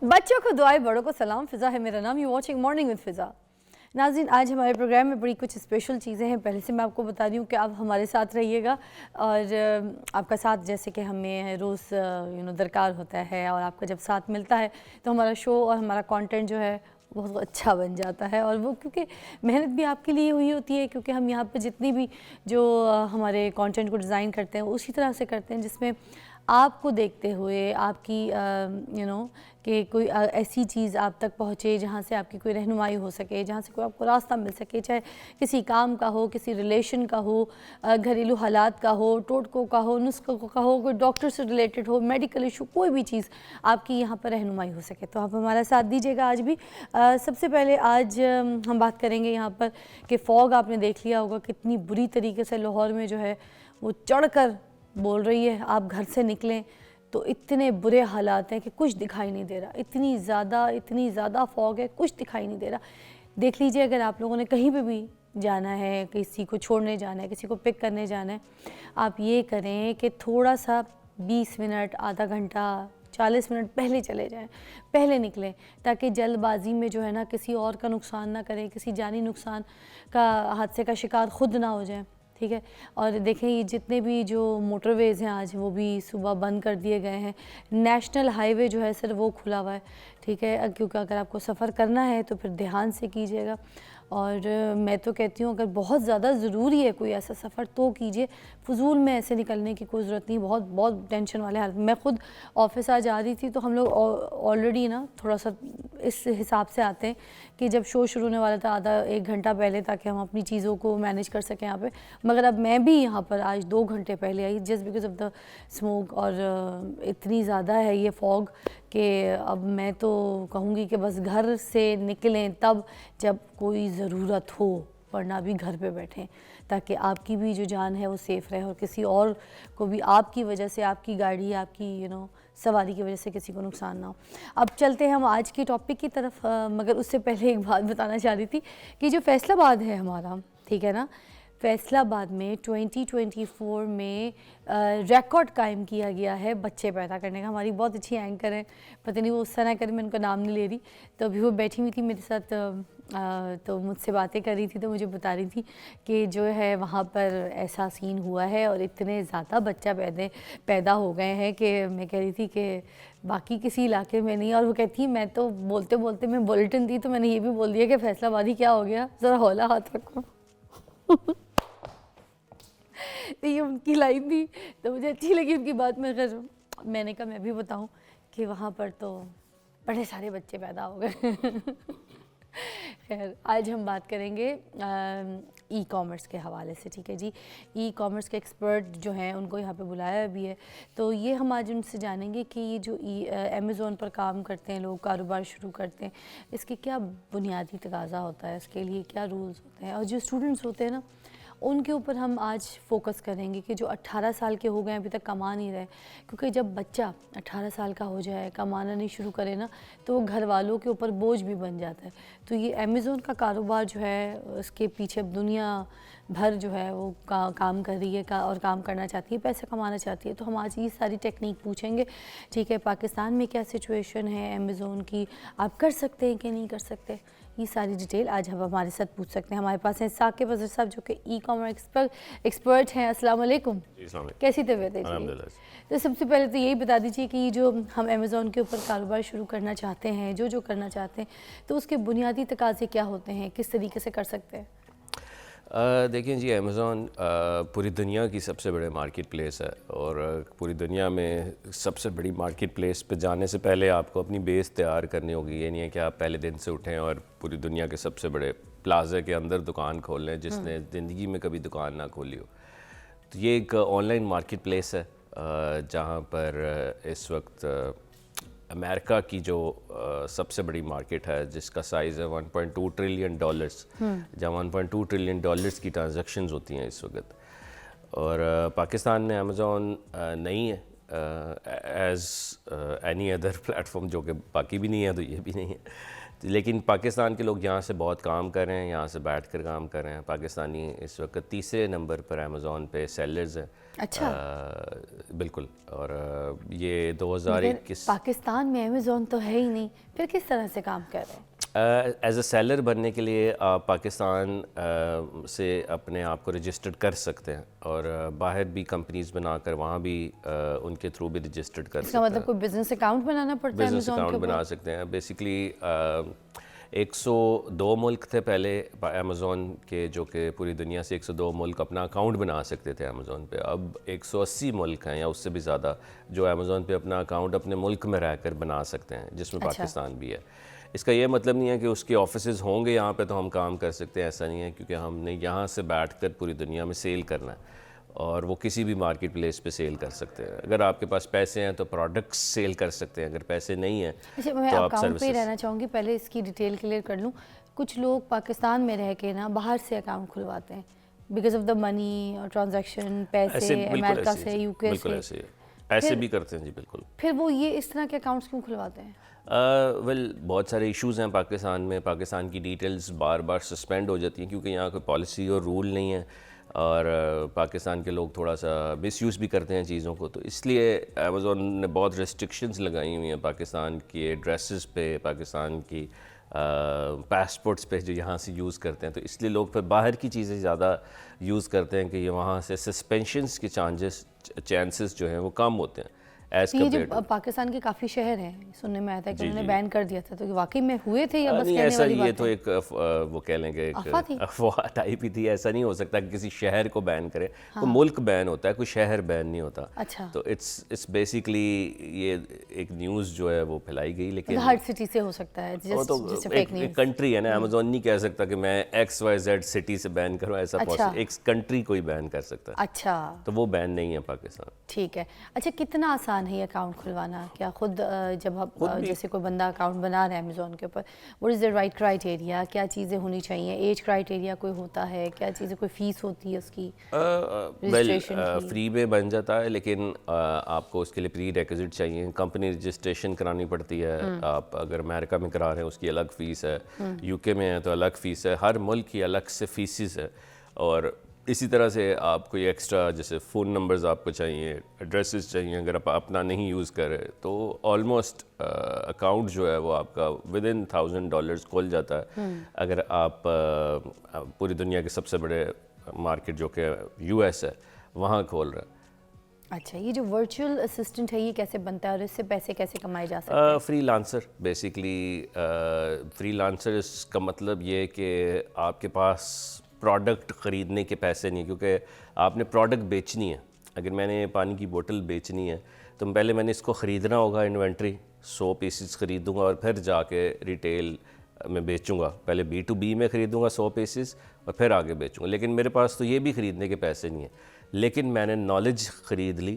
बच्चों को दुआएं, बड़ों को सलाम। फ़िज़ा है मेरा नाम, यू वॉचिंग मॉर्निंग विद फ़िज़ा। नाज़रीन, आज हमारे प्रोग्राम में बड़ी कुछ स्पेशल चीज़ें हैं। पहले से मैं आपको बता रही हूँ कि आप हमारे साथ रहिएगा और आपका साथ जैसे कि हमें रोज़ दरकार होता है, और आपका जब साथ मिलता है तो हमारा शो और हमारा कंटेंट जो है बहुत अच्छा बन जाता है। और वो क्योंकि मेहनत भी आपके लिए हुई होती है, क्योंकि हम यहाँ पे जितनी भी जो हमारे कंटेंट को डिज़ाइन करते हैं उसी तरह से करते हैं जिसमें आपको देखते हुए आपकी कि कोई ऐसी चीज़ आप तक पहुँचे जहाँ से आपकी कोई रहनुमाई हो सके, जहाँ से कोई आपको रास्ता मिल सके, चाहे किसी काम का हो, किसी रिलेशन का हो, घरेलू हालात का हो, टोटकों का हो, नुस्खों का हो, कोई डॉक्टर से रिलेटेड हो, मेडिकल इशू, कोई भी चीज़ आपकी यहाँ पर रहनुमाई हो सके। तो आप हमारा साथ दीजिएगा आज भी। सबसे पहले आज हम बात करेंगे यहाँ पर कि फ़ॉग आपने देख लिया होगा कितनी बुरी तरीके से लाहौर में जो है वो चढ़ कर बोल रही है। आप घर से निकलें तो इतने बुरे हालात हैं कि कुछ दिखाई नहीं दे रहा, इतनी ज़्यादा फॉग है, कुछ दिखाई नहीं दे रहा। देख लीजिए, अगर आप लोगों ने कहीं पे भी जाना है, किसी को छोड़ने जाना है, किसी को पिक करने जाना है, आप ये करें कि थोड़ा सा 20 मिनट, आधा घंटा, 40 मिनट पहले चले जाएं, पहले निकलें, ताकि जल्दबाजी में जो है ना किसी और का नुकसान ना करें, किसी जानी नुकसान का, हादसे का शिकार खुद ना हो जाएं। ठीक है। और देखें, ये जितने भी जो मोटरवेज़ हैं आज वो भी सुबह बंद कर दिए गए हैं। नेशनल हाईवे जो है सिर्फ वो खुला हुआ है। ठीक है, क्योंकि अगर आपको सफ़र करना है तो फिर ध्यान से कीजिएगा। और मैं तो कहती हूँ अगर बहुत ज़्यादा ज़रूरी है कोई ऐसा सफ़र तो कीजिए, फ़ुज़ूल में ऐसे निकलने की कोई ज़रूरत नहीं। बहुत टेंशन वाले हाल। मैं ख़ुद ऑफिस आज आ रही थी तो हम लोग ऑलरेडी ना थोड़ा सा इस हिसाब से आते हैं कि जब शो शुरू होने वाला था आधा 1 घंटा पहले, ताकि हम अपनी चीज़ों को मैनेज कर सकें यहाँ पे। मगर अब मैं भी यहाँ पर आज 2 घंटे पहले आई, just because of the smoke. और इतनी ज़्यादा है ये फॉग कि अब मैं तो कहूँगी कि बस घर से निकलें तब जब कोई ज़रूरत हो, वरना भी घर पे बैठें, ताकि आपकी भी जो जान है वो सेफ़ रहे और किसी और को भी आपकी वजह से, आपकी गाड़ी, आपकी सवारी की वजह से किसी को नुकसान ना हो। अब चलते हैं हम आज के टॉपिक की तरफ। मगर उससे पहले एक बात बताना चाह रही थी कि जो फैसलाबाद है हमारा, ठीक है ना, फैसलाबाद में 2024 में रिकॉर्ड कायम किया गया है बच्चे पैदा करने का। हमारी बहुत अच्छी एंकर हैं, पता नहीं वो उस तरह कर, मैं उनका नाम नहीं ले रही, तो अभी वो बैठी हुई थी मेरे साथ, तो मुझसे बातें कर रही थी, तो मुझे बता रही थी कि जो है वहाँ पर ऐसा सीन हुआ है और इतने ज़्यादा बच्चा पैदा हो गए हैं कि मैं कह रही थी कि बाकी किसी इलाके में नहीं। और वो कहती मैं तो बोलते बोलते मैं बुलेटिन दी तो मैंने ये भी बोल दिया कि फैसलाबादी क्या हो गया, ज़रा हौला हाथ रखो। तो ये उनकी लाइन थी, तो मुझे अच्छी लगी उनकी बात। मैंने कहा मैं भी बताऊं कि वहाँ पर तो बड़े सारे बच्चे पैदा हो गए। खैर, आज हम बात करेंगे ई कॉमर्स के हवाले से। ठीक है जी, ई कॉमर्स के एक्सपर्ट जो हैं उनको यहाँ पे बुलाया भी है, तो ये हम आज उनसे जानेंगे कि ये जो अमेज़ॉन पर काम करते हैं लोग, कारोबार शुरू करते हैं, इसके क्या बुनियादी तकाज़ा होता है, इसके लिए क्या रूल्स होते हैं। और जो स्टूडेंट्स होते हैं ना, उनके ऊपर हम आज फोकस करेंगे कि जो 18 साल के हो गए अभी तक कमा नहीं रहे, क्योंकि जब बच्चा 18 साल का हो जाए, कमाना नहीं शुरू करे ना, तो वो घर वालों के ऊपर बोझ भी बन जाता है। तो ये अमेज़ॉन का कारोबार जो है, उसके पीछे दुनिया भर जो है वो काम कर रही है और काम करना चाहती है, पैसा कमाना चाहती है। तो हम आज ये सारी टेक्निक पूछेंगे। ठीक है, पाकिस्तान में क्या सिचुएशन है अमेज़ॉन की, आप कर सकते हैं कि नहीं कर सकते, ये सारी डिटेल आज हम हमारे साथ पूछ सकते हैं। हमारे पास हैं साकिब अज़हर साहब जो कि ई कॉमर्स एक्सपर्ट हैं। अस्सलाम वालेकुम, कैसी तबीयत है जी? तो सबसे पहले तो यही बता दीजिए कि जो हम अमेज़ॉन के ऊपर कारोबार शुरू करना चाहते हैं, जो करना चाहते हैं, तो उसके बुनियादी तकाज़े क्या होते हैं, किस तरीके से कर सकते हैं? देखिए जी, अमेज़ॉन पूरी दुनिया की सबसे बड़े मार्केट प्लेस है, और पूरी दुनिया में सबसे बड़ी मार्केट प्लेस पे जाने से पहले आपको अपनी बेस तैयार करनी होगी। ये नहीं है कि आप पहले दिन से उठें और पूरी दुनिया के सबसे बड़े प्लाज़ा के अंदर दुकान खोल लें, जिसने ज़िंदगी में कभी दुकान ना खोली हो। तो ये एक ऑनलाइन मार्केट प्लेस है जहाँ पर इस वक्त अमेरिका की जो सबसे बड़ी मार्केट है, जिसका साइज़ है $1.2 ट्रिलियन, जहाँ $1.2 ट्रिलियन की ट्रांजैक्शंस होती हैं इस वक्त। और पाकिस्तान में अमेज़ॉन नहीं है, ایز اینی ادر پلیٹفارم، جو کہ باقی بھی نہیں ہے تو یہ بھی نہیں ہے. لیکن پاکستان کے لوگ یہاں سے بہت کام کر رہے ہیں، یہاں سے بیٹھ کر کام کر رہے ہیں. پاکستانی اس وقت تیسرے نمبر پر امیزون پہ سیلرز ہیں. اچھا. بالکل. اور یہ 2021 پاکستان میں امیزون تو ہے ہی نہیں، پھر کس طرح سے کام کر رہے ہیں؟ ایز اے سیلر بننے کے لیے آپ پاکستان سے اپنے آپ کو رجسٹرڈ کر سکتے ہیں، اور باہر بھی کمپنیز بنا کر وہاں بھی ان کے تھرو بھی رجسٹرڈ کر اس سکتے کا ہیں. مطلب کوئی بزنس اکاؤنٹ بنانا پڑتا ہے؟ بزنس اکاؤنٹ بنا سکتے ہیں. بیسکلی 102 ملک تھے پہلے امیزون کے، جو کہ پوری دنیا سے 102 ملک اپنا اکاؤنٹ بنا سکتے تھے امیزون پہ. اب 180 ملک ہیں یا اس سے بھی زیادہ جو امیزون پہ اپنا اکاؤنٹ اپنے ملک میں رہ کر بنا سکتے ہیں، جس میں پاکستان بھی ہے. اس کا یہ مطلب نہیں ہے کہ اس کے آفیسز ہوں گے یہاں پہ تو ہم کام کر سکتے ہیں، ایسا نہیں ہے، کیونکہ ہم نے یہاں سے بیٹھ کر پوری دنیا میں سیل کرنا ہے، اور وہ کسی بھی مارکیٹ پلیس پہ سیل کر سکتے ہیں. اگر آپ کے پاس پیسے ہیں تو پروڈکٹس سیل کر سکتے ہیں، اگر پیسے نہیں ہیں میں تو آپ اکاؤنٹ پہ ہی سروسز. رہنا چاہوں گی، پہلے اس کی ڈیٹیل کلیئر کر لوں. کچھ لوگ پاکستان میں رہ کے نا باہر سے اکاؤنٹ کھلواتے ہیں بیکاز آف دا منی اور ٹرانزیکشن، پیسے امریکہ سے، یو کے سے، ایسے بھی کرتے ہیں جی. بالکل. پھر وہ یہ اس طرح کے اکاؤنٹس کیوں کھلواتے ہیں؟ ویل بہت سارے ایشوز ہیں پاکستان میں. پاکستان کی ڈیٹیلز بار بار سسپینڈ ہو جاتی ہیں کیونکہ یہاں کوئی پالیسی اور رول نہیں ہے، اور پاکستان کے لوگ تھوڑا سا مس یوز بھی کرتے ہیں چیزوں کو. تو اس لیے امیزون نے بہت ریسٹرکشنز لگائی ہوئی ہیں پاکستان کے ایڈریسز پہ، پاکستان کی پاسپورٹس پہ جو یہاں سے یوز کرتے ہیں. تو اس لیے لوگ پھر باہر کی چیزیں زیادہ یوز کرتے ہیں کہ یہ وہاں سے سسپینشنز کے چانسز جو ہیں وہ کم ہوتے ہیں. یہ جو پاکستان کے کافی شہر ہیں، سننے میں آیا تھا کہ انہوں نے بین کر دیا تھا، تو واقعی میں ہوئے تھے یا بس کہنے والی بات ہے؟ یہ تو ایک وہ کہہ لیں گے افواہ ٹائپ ہی تھی. ایسا نہیں ہو سکتا کہ کسی شہر کو بین کرے. کوئی ملک بین ہوتا ہے، کوئی شہر بین نہیں ہوتا. اچھا. تو اٹس بیسکلی یہ ایک نیوز جو ہے وہ پھیلائی گئی، لیکن ہر سٹی سے ہو سکتا ہے. وہ تو ایک کنٹری ہے نا. امیزون نہیں کہہ سکتا کہ میں XYZ سٹی سے بین کروں، ایسا پاسبل. ایک کنٹری کوئی بین کر سکتا ہے. اچھا. تو وہ بین نہیں ہے پاکستان. ٹھیک ہے. اچھا، کتنا آسان ہے یہ اکاؤنٹ کھلوانا؟ کیا خود جب جیسے کوئی بندہ اکاؤنٹ بنا رہا ہے امیزون کے اوپر، what is the right criteria؟ کیا چیزیں ہونی چاہیے؟ ایج کرائٹیریا کوئی ہوتا ہے؟ کیا چیزیں، کوئی فیس ہوتی ہے اس کی؟ فری میں بن جاتا ہے، لیکن آپ کو اس کے لیے پری ریکوزٹ چاہیے. کمپنی رجسٹریشن کرانی پڑتی ہے. آپ اگر امریکہ میں کرا رہے ہیں اس کی الگ فیس ہے، UK میں ہے تو الگ فیس ہے. ہر ملک کی الگ سے فیسز ہے. اور اسی طرح سے آپ کو یہ ایکسٹرا جیسے فون نمبرز آپ کو چاہیے، ایڈریسز چاہیے. اگر آپ اپنا نہیں یوز کر رہے تو آلموسٹ اکاؤنٹ جو ہے وہ آپ کا ودن $1000 کھل جاتا ہے. اگر آپ پوری دنیا کے سب سے بڑے مارکیٹ جو کہ US ہے وہاں کھول رہے ہیں. اچھا، یہ جو ورچوئل اسسٹنٹ ہے یہ کیسے بنتا ہے اور اس سے پیسے کیسے کمائے جا سکتے ہیں؟ Free lancer. Basically free lancer کا مطلب یہ کہ آپ کے پاس پروڈکٹ خریدنے کے پیسے نہیں، کیونکہ آپ نے پروڈکٹ بیچنی ہے. اگر میں نے پانی کی بوتل بیچنی ہے تو پہلے میں نے اس کو خریدنا ہوگا، انوینٹری 100 پیسز خریدوں گا اور پھر جا کے ریٹیل میں بیچوں گا. پہلے B2B میں خریدوں گا 100 پیسز اور پھر آگے بیچوں گا. لیکن میرے پاس تو یہ بھی خریدنے کے پیسے نہیں ہیں، لیکن میں نے نالج خرید لی،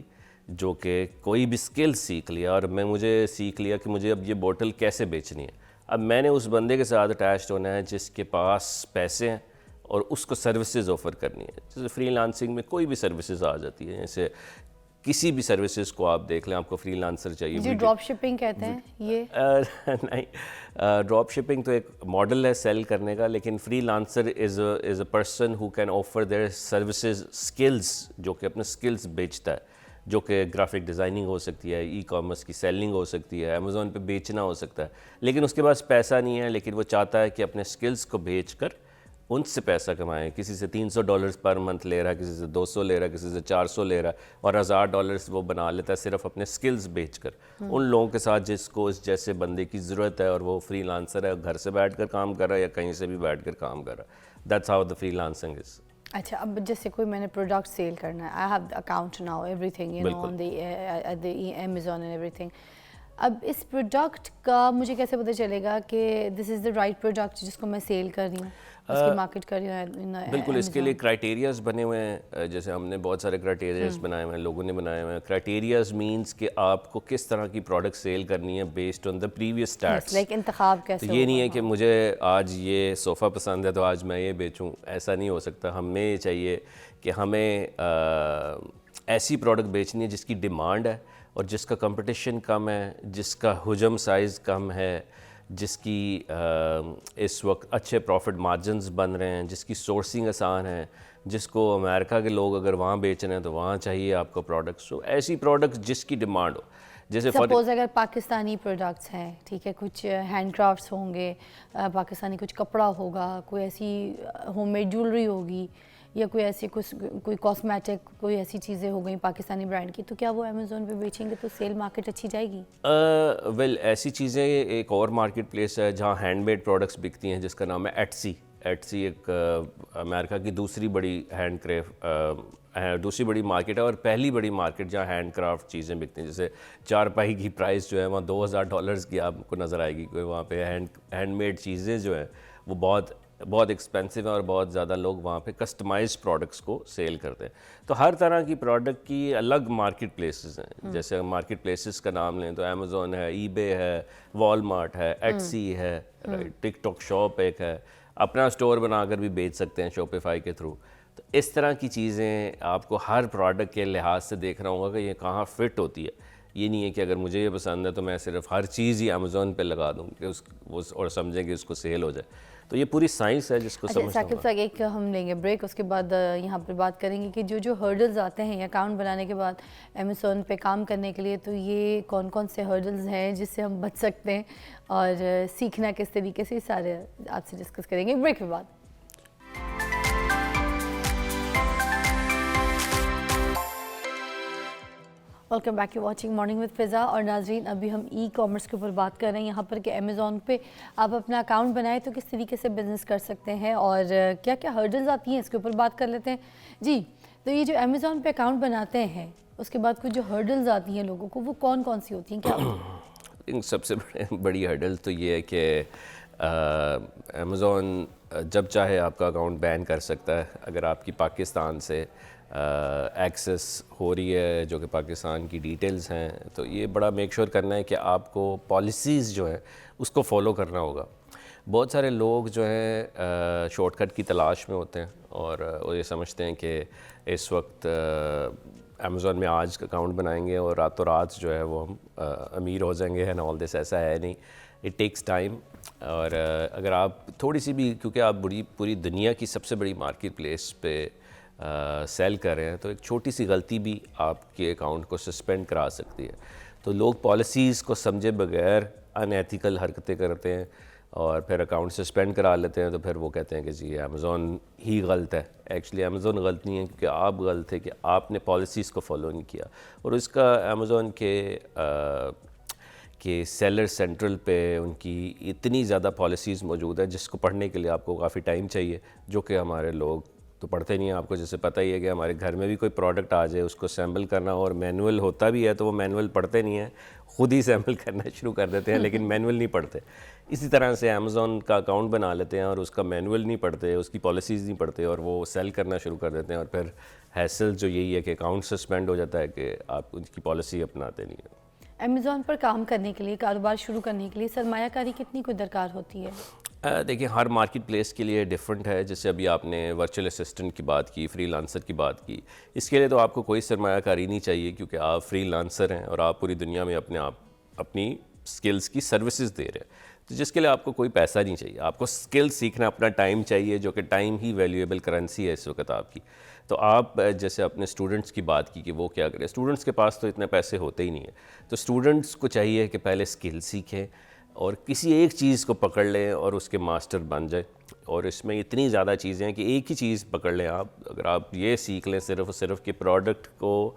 جو کہ کوئی بھی سکل سیکھ لیا، اور مجھے سیکھ لیا کہ مجھے اب یہ بوتل کیسے بیچنی ہے. اب میں نے اس بندے کے ساتھ اٹیچڈ ہونا ہے جس کے پاس پیسے ہیں اور اس کو سروسز آفر کرنی ہے. جیسے فری لانسنگ میں کوئی بھی سروسز آ جاتی ہے، جیسے کسی بھی سروسز کو آپ دیکھ لیں، آپ کو فری لانسر چاہیے. جی ڈراپ شپنگ کہتے ہیں یہ؟ نہیں، ڈراپ شپنگ تو ایک ماڈل ہے سیل کرنے کا، لیکن freelancer is a person who can offer their services skills, جو کہ اپنے اسکلز بیچتا ہے، جو کہ گرافک ڈیزائننگ ہو سکتی ہے، ای کامرس کی سیلنگ ہو سکتی ہے، امیزون پہ بیچنا ہو سکتا ہے. لیکن اس کے پاس پیسہ نہیں ہے، لیکن وہ چاہتا ہے کہ اپنے اسکلز کو بیچ کر ان سے پیسہ کمائیں. کسی سے $300 پر منتھ لے رہا ہے، کسی سے 200 لے رہا ہے، کسی سے 400 لے رہا ہے، اور $1000 وہ بنا لیتا ہے صرف اپنے سکلز بیچ کر. ان لوگوں کے ساتھ جس کو اس جیسے بندے کی ضرورت ہے اور وہ فری لانسر ہے، گھر سے بیٹھ کر کام کر رہا ہے یا کہیں سے بھی بیٹھ کر کام کر رہا ہے. That's how the freelancing is. اچھا، اب جیسے کوئی میں نے پروڈکٹ سیل کرنا ہے، I have account now, everything you know on the Amazon and everything. اب اس پروڈکٹ کا مجھے کیسے پتہ چلے گا کہ دس از دا رائٹ پروڈکٹ جس کو میں سیل کر رہی ہوں، اس کی مارکیٹ کر رہی ہوں؟ بالکل. اس کے لیے کرائٹیریاز بنے ہوئے ہیں. جیسے ہم نے بہت سارے کرائٹیریاز بنائے ہوئے ہیں، لوگوں نے بنائے ہوئے ہیں. کرائٹیریاز مینس کہ آپ کو کس طرح کی پروڈکٹ سیل کرنی ہے based on the previous status. Like انتخاب کیسے؟ یہ نہیں ہے کہ مجھے آج یہ صوفہ پسند ہے تو آج میں یہ بیچوں، ایسا نہیں ہو سکتا. ہمیں یہ چاہیے کہ ہمیں ایسی پروڈکٹ بیچنی ہے جس کی ڈیمانڈ ہے اور جس کا کمپٹیشن کم ہے، جس کا حجم سائز کم ہے، جس کی اس وقت اچھے پروفٹ مارجنز بن رہے ہیں، جس کی سورسنگ آسان ہے، جس کو امریکہ کے لوگ اگر وہاں بیچ رہے ہیں تو وہاں چاہیے آپ کو پروڈکٹس، تو ایسی پروڈکٹس جس کی ڈیمانڈ ہو. جیسے سپوز اگر پاکستانی پروڈکٹس ہیں، ٹھیک ہے، کچھ ہینڈ کرافٹس ہوں گے، پاکستانی کچھ کپڑا ہوگا، کوئی ایسی ہوم میڈ جولری ہوگی، یا کوئی ایسی کوئی کاسمیٹک، کوئی ایسی چیزیں ہو گئیں پاکستانی برانڈ کی، تو کیا وہ امیزون پہ بیچیں گے تو سیل مارکیٹ اچھی جائے گی؟ ویل ایسی چیزیں، ایک اور مارکیٹ پلیس ہے جہاں ہینڈ میڈ پروڈکٹس بکتی ہیں جس کا نام ہے ایٹسی. ایٹسی ایک امریکہ کی دوسری بڑی دوسری بڑی مارکیٹ ہے، اور پہلی بڑی مارکیٹ جہاں ہینڈ کرافٹ چیزیں بکتی ہیں. جیسے چارپائی کی پرائس جو ہے وہاں $2000 کی آپ کو نظر آئے گی. کوئی وہاں پہ ہینڈ میڈ چیزیں جو ہیں وہ بہت ایکسپینسو ہیں، اور بہت زیادہ لوگ وہاں پہ کسٹمائز پروڈکٹس کو سیل کرتے ہیں. تو ہر طرح کی پروڈکٹ کی الگ مارکیٹ پلیسز ہیں. جیسے مارکیٹ پلیسز کا نام لیں تو امیزون ہے، ای بے ہے، والمارٹ ہے، ایٹسی ہے، ٹک ٹاک شاپ ایک ہے، اپنا اسٹور بنا کر بھی بیچ سکتے ہیں شاپیفائی کے تھرو. تو اس طرح کی چیزیں آپ کو ہر پروڈکٹ کے لحاظ سے دیکھنا ہوگا کہ یہ کہاں فٹ ہوتی ہے. یہ نہیں ہے کہ اگر مجھے یہ پسند ہے تو میں صرف ہر چیز ہی امیزون پہ لگا دوں کہ اور سمجھیں کہ اس کو سیل ہو جائے. تو یہ پوری سائنس ہے جس کو سمجھنا ثاقب ہوگا. صاحب، ایک ہم لیں گے بریک، اس کے بعد یہاں پر بات کریں گے کہ جو ہرڈلز آتے ہیں اکاؤنٹ بنانے کے بعد امیزون پہ کام کرنے کے لیے، تو یہ کون کون سے ہرڈلز ہیں جس سے ہم بچ سکتے ہیں اور سیکھنا کس طریقے سے، سارے آپ سے ڈسکس کریں گے بریک کے بعد. Welcome back to watching morning with Fiza. اور ناظرین، ابھی ہم ای کامرس کے اوپر بات کر رہے ہیں یہاں پر کہ امیزون پہ آپ اپنا اکاؤنٹ بنائیں تو کس طریقے سے بزنس کر سکتے ہیں اور کیا کیا ہرڈلز آتی ہیں، اس کے اوپر بات کر لیتے ہیں. جی، تو یہ جو امیزون پہ اکاؤنٹ بناتے ہیں اس کے بعد کچھ جو ہرڈلز آتی ہیں لوگوں کو، وہ کون کون سی ہوتی ہیں، کیا؟ سب سے بڑی ہرڈل تو یہ ہے کہ امیزون جب چاہے آپ کا اکاؤنٹ بین کر سکتا ہے. اگر آپ کی پاکستان سے ایکسس ہو رہی ہے جو کہ پاکستان کی ڈیٹیلز ہیں، تو یہ بڑا میک شور کرنا ہے کہ آپ کو پالیسیز جو ہیں اس کو فالو کرنا ہوگا. بہت سارے لوگ جو ہیں شارٹ کٹ کی تلاش میں ہوتے ہیں اور وہ یہ سمجھتے ہیں کہ اس وقت امیزون میں آج اکاؤنٹ بنائیں گے اور راتوں رات جو ہے وہ ہم امیر ہو جائیں گے. اینڈ آل دس، ایسا ہے نہیں. It takes time. اور اگر آپ تھوڑی سی بھی، کیونکہ آپ پوری دنیا کی سب سے بڑی مارکیٹ پلیس پہ سیل کر رہے ہیں، تو ایک چھوٹی سی غلطی بھی آپ کے اکاؤنٹ کو سسپینڈ کرا سکتی ہے. تو لوگ پالیسیز کو سمجھے بغیر ان ایتھیکل حرکتیں کرتے ہیں اور پھر اکاؤنٹ سسپینڈ کرا لیتے ہیں. تو پھر وہ کہتے ہیں کہ جی امیزون ہی غلط ہے. ایکچولی امیزون غلط نہیں ہے، کیونکہ آپ غلط ہے کہ آپ نے پالیسیز کو فالو نہیں کیا. اور اس کا امیزون کہ سیلر سینٹرل پہ ان کی اتنی زیادہ پالیسیز موجود ہیں جس کو پڑھنے کے لیے آپ کو کافی ٹائم چاہیے، جو کہ ہمارے لوگ تو پڑھتے نہیں ہیں. آپ کو جیسے پتہ ہی ہے کہ ہمارے گھر میں بھی کوئی پروڈکٹ آ جائے، اس کو سیمبل کرنا اور مینول ہوتا بھی ہے تو وہ مینول پڑھتے نہیں ہیں، خود ہی سیمبل کرنا شروع کر دیتے ہیں لیکن مینول نہیں پڑھتے. اسی طرح سے امیزون کا اکاؤنٹ بنا لیتے ہیں اور اس کا مینول نہیں پڑھتے، اس کی پالیسیز نہیں پڑھتے، اور وہ سیل کرنا شروع کر دیتے ہیں. اور پھر ہیسل جو یہی ہے کہ اکاؤنٹ سسپینڈ ہو جاتا ہے کہ آپ ان کی پالیسی اپناتے نہیں ہیں. امیزون پر کام کرنے کے لیے، کاروبار شروع کرنے کے لیے سرمایہ کاری کتنی کوئی درکار ہوتی ہے؟ دیکھیں، ہر مارکیٹ پلیس کے لیے ڈیفرنٹ ہے. جیسے ابھی آپ نے ورچوئل اسسٹنٹ کی بات کی، فری لانسر کی بات کی. اس کے لیے تو آپ کو کوئی سرمایہ کاری نہیں چاہیے، کیونکہ آپ فری لانسر ہیں اور آپ پوری دنیا میں اپنی سکلز کی سروسز دے رہے ہیں. تو جس کے لیے آپ کو کوئی پیسہ نہیں چاہیے. آپ کو سکل سیکھنا، اپنا ٹائم چاہیے، جو کہ ٹائم ہی ویلیویبل کرنسی ہے اس وقت آپ کی. تو آپ جیسے اپنے اسٹوڈنٹس کی بات کی کہ وہ کیا کریں، اسٹوڈنٹس کے پاس تو اتنے پیسے ہوتے ہی نہیں ہیں. تو اسٹوڈنٹس کو چاہیے کہ پہلے سکل سیکھیں اور کسی ایک چیز کو پکڑ لیں اور اس کے ماسٹر بن جائیں. اور اس میں اتنی زیادہ چیزیں ہیں کہ ایک ہی چیز پکڑ لیں آپ. اگر آپ یہ سیکھ لیں صرف کہ پروڈکٹ کو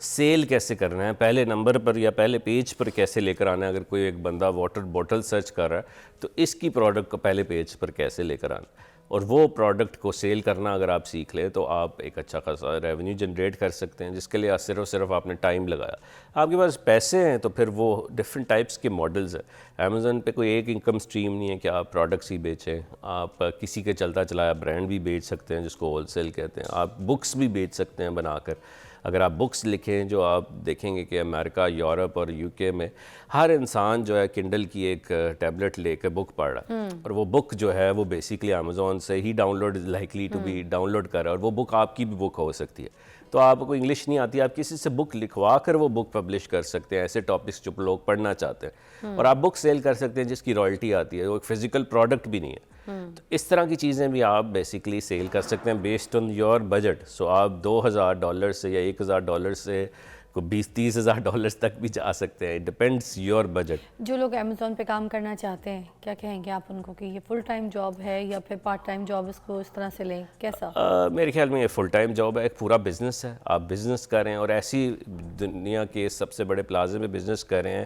سیل کیسے کرنا ہے، پہلے نمبر پر یا پہلے پیج پر کیسے لے کر آنا ہے. اگر کوئی ایک بندہ واٹر بوٹل سرچ کر رہا ہے تو اس کی پروڈکٹ کو پہلے پیج پر کیسے لے کر آنا، اور وہ پروڈکٹ کو سیل کرنا اگر آپ سیکھ لیں تو آپ ایک اچھا خاصا ریونیو جنریٹ کر سکتے ہیں. جس کے لیے صرف آپ نے ٹائم لگایا. آپ کے پاس پیسے ہیں تو پھر وہ ڈفرینٹ ٹائپس کے ماڈلز ہیں. امیزون پہ کوئی ایک انکم سٹریم نہیں ہے کہ آپ پروڈکٹس ہی بیچیں. آپ کسی کے چلتا چلایا برانڈ بھی بیچ سکتے ہیں جس کو ہول سیل کہتے ہیں. آپ بکس بھی بیچ سکتے ہیں بنا کر. اگر آپ بکس لکھیں، جو آپ دیکھیں گے کہ امریکہ، یورپ اور یو کے میں ہر انسان جو ہے کنڈل کی ایک ٹیبلٹ لے کے بک پڑھ رہا ہے، اور وہ بک جو ہے وہ بیسیکلی امیزون سے ہی download likely to be download کر رہا ہے، اور وہ بک آپ کی بھی بک ہو سکتی ہے. تو آپ کو انگلش نہیں آتی, آپ کسی سے بک لکھوا کر وہ بک پبلش کر سکتے ہیں, ایسے ٹاپکس جو لوگ پڑھنا چاہتے ہیں, اور آپ بک سیل کر سکتے ہیں جس کی رائلٹی آتی ہے, وہ ایک فزیکل پروڈکٹ بھی نہیں ہے. تو اس طرح کی چیزیں بھی آپ بیسیکلی سیل کر سکتے ہیں بیسڈ آن یور بجٹ. سو آپ $2,000 سے یا $1,000 سے کو $20,000-30,000 تک بھی جا سکتے ہیں. Depends your budget. جو لوگ امیزون پہ کام کرنا چاہتے ہیں, کیا کہیں گے آپ ان کو کہ یہ فل ٹائم جاب ہے یا پھر پارٹ ٹائم جاب اس کو اس طرح سے لیں, کیسا؟ میرے خیال میں یہ فل ٹائم جاب ہے, ایک پورا بزنس ہے. آپ بزنس کریں, اور ایسی دنیا کے سب سے بڑے پلازے میں بزنس کر رہے ہیں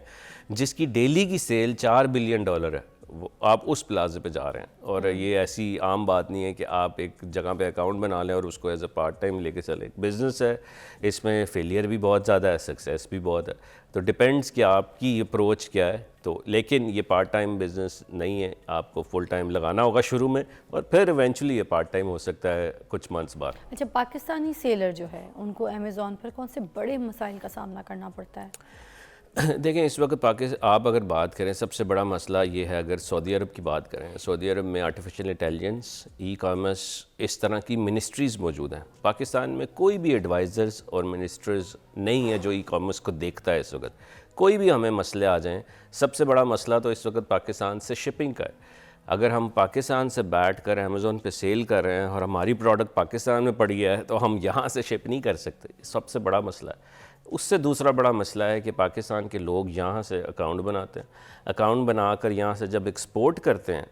جس کی ڈیلی کی سیل $4 بلین ہے, وہ آپ اس پلازے پہ جا رہے ہیں. اور یہ ایسی عام بات نہیں ہے کہ آپ ایک جگہ پہ اکاؤنٹ بنا لیں اور اس کو ایز اے پارٹ ٹائم لے کے چلیں. بزنس ہے, اس میں فیلئر بھی بہت زیادہ ہے, سکسیس بھی بہت ہے. تو ڈپینڈس کہ آپ کی اپروچ کیا ہے. تو لیکن یہ پارٹ ٹائم بزنس نہیں ہے, آپ کو فل ٹائم لگانا ہوگا شروع میں, اور پھر ایونچولی یہ پارٹ ٹائم ہو سکتا ہے کچھ منتھس بعد. اچھا, پاکستانی سیلر جو ہے ان کو امیزون پر کون سے بڑے مسائل کا سامنا کرنا پڑتا ہے؟ دیکھیں اس وقت آپ اگر بات کریں, سب سے بڑا مسئلہ یہ ہے, اگر سعودی عرب کی بات کریں, سعودی عرب میں آرٹیفیشل انٹیلیجنس, ای کامرس, اس طرح کی منسٹریز موجود ہیں. پاکستان میں کوئی بھی ایڈوائزرز اور منسٹرز نہیں ہے جو ای کامرس کو دیکھتا ہے. اس وقت کوئی بھی ہمیں مسئلے آ جائیں, سب سے بڑا مسئلہ تو اس وقت پاکستان سے شپنگ کا ہے. اگر ہم پاکستان سے بیٹھ کر امیزون پہ سیل کر رہے ہیں اور ہماری پروڈکٹ پاکستان میں پڑی ہے تو ہم یہاں سے شپ نہیں کر سکتے. سب سے بڑا مسئلہ ہے. اس سے دوسرا بڑا مسئلہ ہے کہ پاکستان کے لوگ یہاں سے اکاؤنٹ بناتے ہیں, اکاؤنٹ بنا کر یہاں سے جب ایکسپورٹ کرتے ہیں,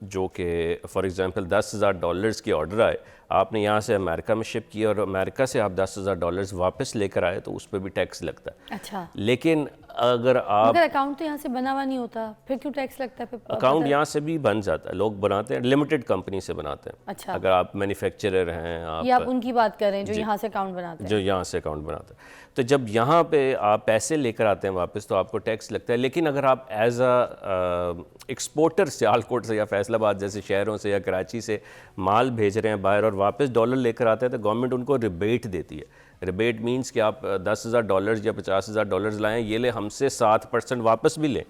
جو کہ فار ایگزامپل $10,000 کی آرڈر آئے, آپ نے یہاں سے امریکہ میں شپ کیا اور امریکہ سے آپ $10,000 واپس لے کر آئے تو اس پہ بھی ٹیکس لگتا ہے. اچھا, لیکن اگر اکاؤنٹ تو یہاں سے بنا ہوا نہیں ہوتا, پھر کیوں ٹیکس لگتا ہے؟ اکاؤنٹ یہاں سے بھی بن جاتا ہے, لوگ بناتے ہیں, لمیٹڈ کمپنی سے بناتے ہیں. اچھا, اگر آپ مینوفیکچرر ہیں, یہ آپ ان کی بات کر رہے ہیں جو یہاں سے اکاؤنٹ بناتے ہیں, جو یہاں سے اکاؤنٹ بناتے ہیں. تو جب یہاں پہ آپ پیسے لے کر آتے ہیں واپس تو آپ کو ٹیکس لگتا ہے. لیکن اگر آپ ایز اے ایکسپورٹر سیالکوٹ سے یا فیصل آباد جیسے شہروں سے یا کراچی سے مال بھیج رہے ہیں باہر اور واپس ڈالر لے کر آتے ہیں تو گورنمنٹ ان کو ریبیٹ دیتی ہے. ریبیٹ مینس کہ آپ $10,000 یا $50,000 لائیں, یہ لے ہم سے 7% واپس بھی لیں.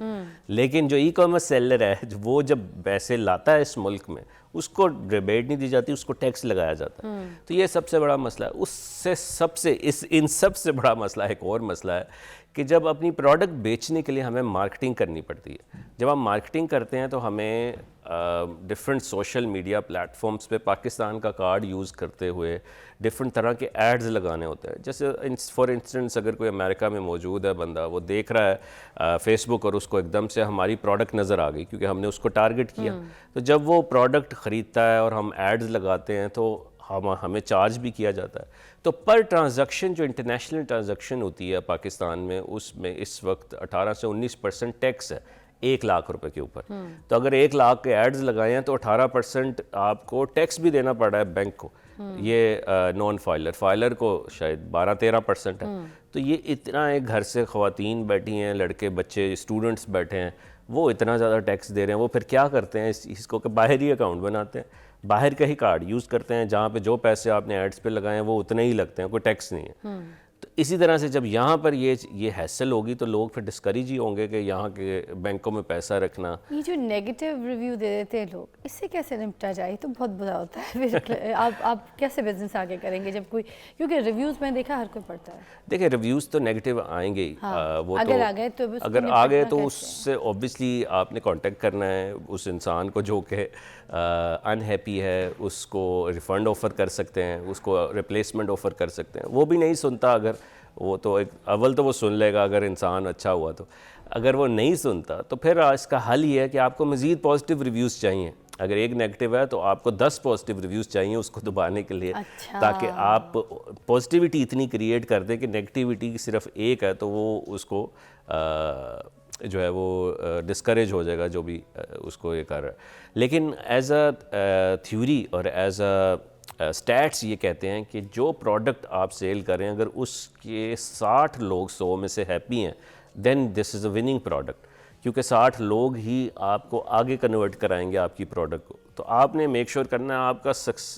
لیکن جو ای کامرس سیلر ہے وہ جب پیسے لاتا ہے اس ملک میں, اس کو ریبیٹ نہیں دی جاتی, اس کو ٹیکس لگایا جاتا ہے. تو یہ سب سے بڑا مسئلہ ہے. اس سے ان سب سے بڑا مسئلہ ایک اور مسئلہ ہے کہ جب اپنی پروڈکٹ بیچنے کے لیے ہمیں مارکیٹنگ کرنی پڑتی ہے. جب ہم مارکیٹنگ کرتے ہیں تو ہمیں different social media platforms پہ پاکستان کا کارڈ یوز کرتے ہوئے ڈفرینٹ طرح کے ایڈز لگانے ہوتے ہیں. جیسے فار انسٹنس اگر کوئی امریکہ میں موجود ہے بندہ, وہ دیکھ رہا ہے فیس بک اور اس کو ایک دم سے ہماری پروڈکٹ نظر آ گئی کیونکہ ہم نے اس کو ٹارگٹ کیا, تو جب وہ پروڈکٹ خریدتا ہے اور ہم ایڈز لگاتے ہیں تو ہمیں چارج بھی کیا جاتا ہے. تو پر ٹرانزیکشن جو انٹرنیشنل ٹرانزیکشن ہوتی ہے پاکستان میں, اس میں اس وقت 18 سے 19% ٹیکس ہے $1,00,000 کے اوپر. تو اگر 1,00,000 کے ایڈز لگائے ہیں تو 18% آپ کو ٹیکس بھی دینا پڑ رہا ہے بینک کو. یہ نان فائلر کو شاید 12-13% ہے. تو یہ اتنا ایک گھر سے خواتین بیٹھی ہیں, لڑکے بچے اسٹوڈنٹس بیٹھے ہیں, وہ اتنا زیادہ ٹیکس دے رہے ہیں. وہ پھر کیا کرتے ہیں اس کو کہ باہر ہی اکاؤنٹ بناتے ہیں, باہر کا ہی کارڈ یوز کرتے ہیں, جہاں پہ جو پیسے آپ نے ایڈز پہ لگائے ہیں وہ اتنے ہی لگتے ہیں, کوئی ٹیکس نہیں ہے. تو اسی طرح سے جب یہاں پر یہ حیصل ہوگی تو لوگ پھر ڈسکریج ہی ہوں گے کہ یہاں کے بینکوں میں پیسہ رکھنا. یہ جو نیگیٹو ریویو دے دیتے ہیں لوگ, اس سے کیسے نمٹا جائے؟ تو بہت برا ہوتا ہے. پھر آپ کیسے بزنس آگے کریں گے جب کوئی, کیونکہ ریویوز میں دیکھا ہر کوئی پڑھتا ہے. دیکھیں ریویوز تو نیگیٹو آئیں گے ہی, وہ اگر آ گئے تو اس سے اوبیسلی آپ نے کانٹیکٹ کرنا ہے اس انسان کو جو کہ انہیپی ہے, اس کو ریفنڈ آفر کر سکتے ہیں, اس کو ریپلیسمنٹ آفر کر سکتے ہیں. وہ بھی نہیں سنتا, اگر وہ تو اول تو وہ سن لے گا اگر انسان اچھا ہوا تو. اگر وہ نہیں سنتا تو پھر اس کا حل یہ ہے کہ آپ کو مزید پازیٹیو ریویوز چاہیے. اگر ایک نیگیٹو ہے تو آپ کو 10 پازیٹیو ریویوز چاہیے اس کو دبانے کے لیے, تاکہ آپ پازیٹیوٹی اتنی کریٹ کر دیں کہ نیگیٹیوٹی صرف ایک ہے تو وہ اس کو جو ہے وہ ڈسکریج ہو جائے گا جو بھی اس کو یہ کر رہا ہے. لیکن ایز اے تھیوری اور ایز اے سٹیٹس یہ کہتے ہیں کہ جو پروڈکٹ آپ سیل کریں اگر اس کے 60 لوگ 100 میں سے ہیپی ہیں دین دس از اے وننگ پروڈکٹ, کیونکہ 60 لوگ ہی آپ کو آگے کنورٹ کرائیں گے آپ کی پروڈکٹ کو. تو آپ نے میک شیور کرنا ہے آپ کا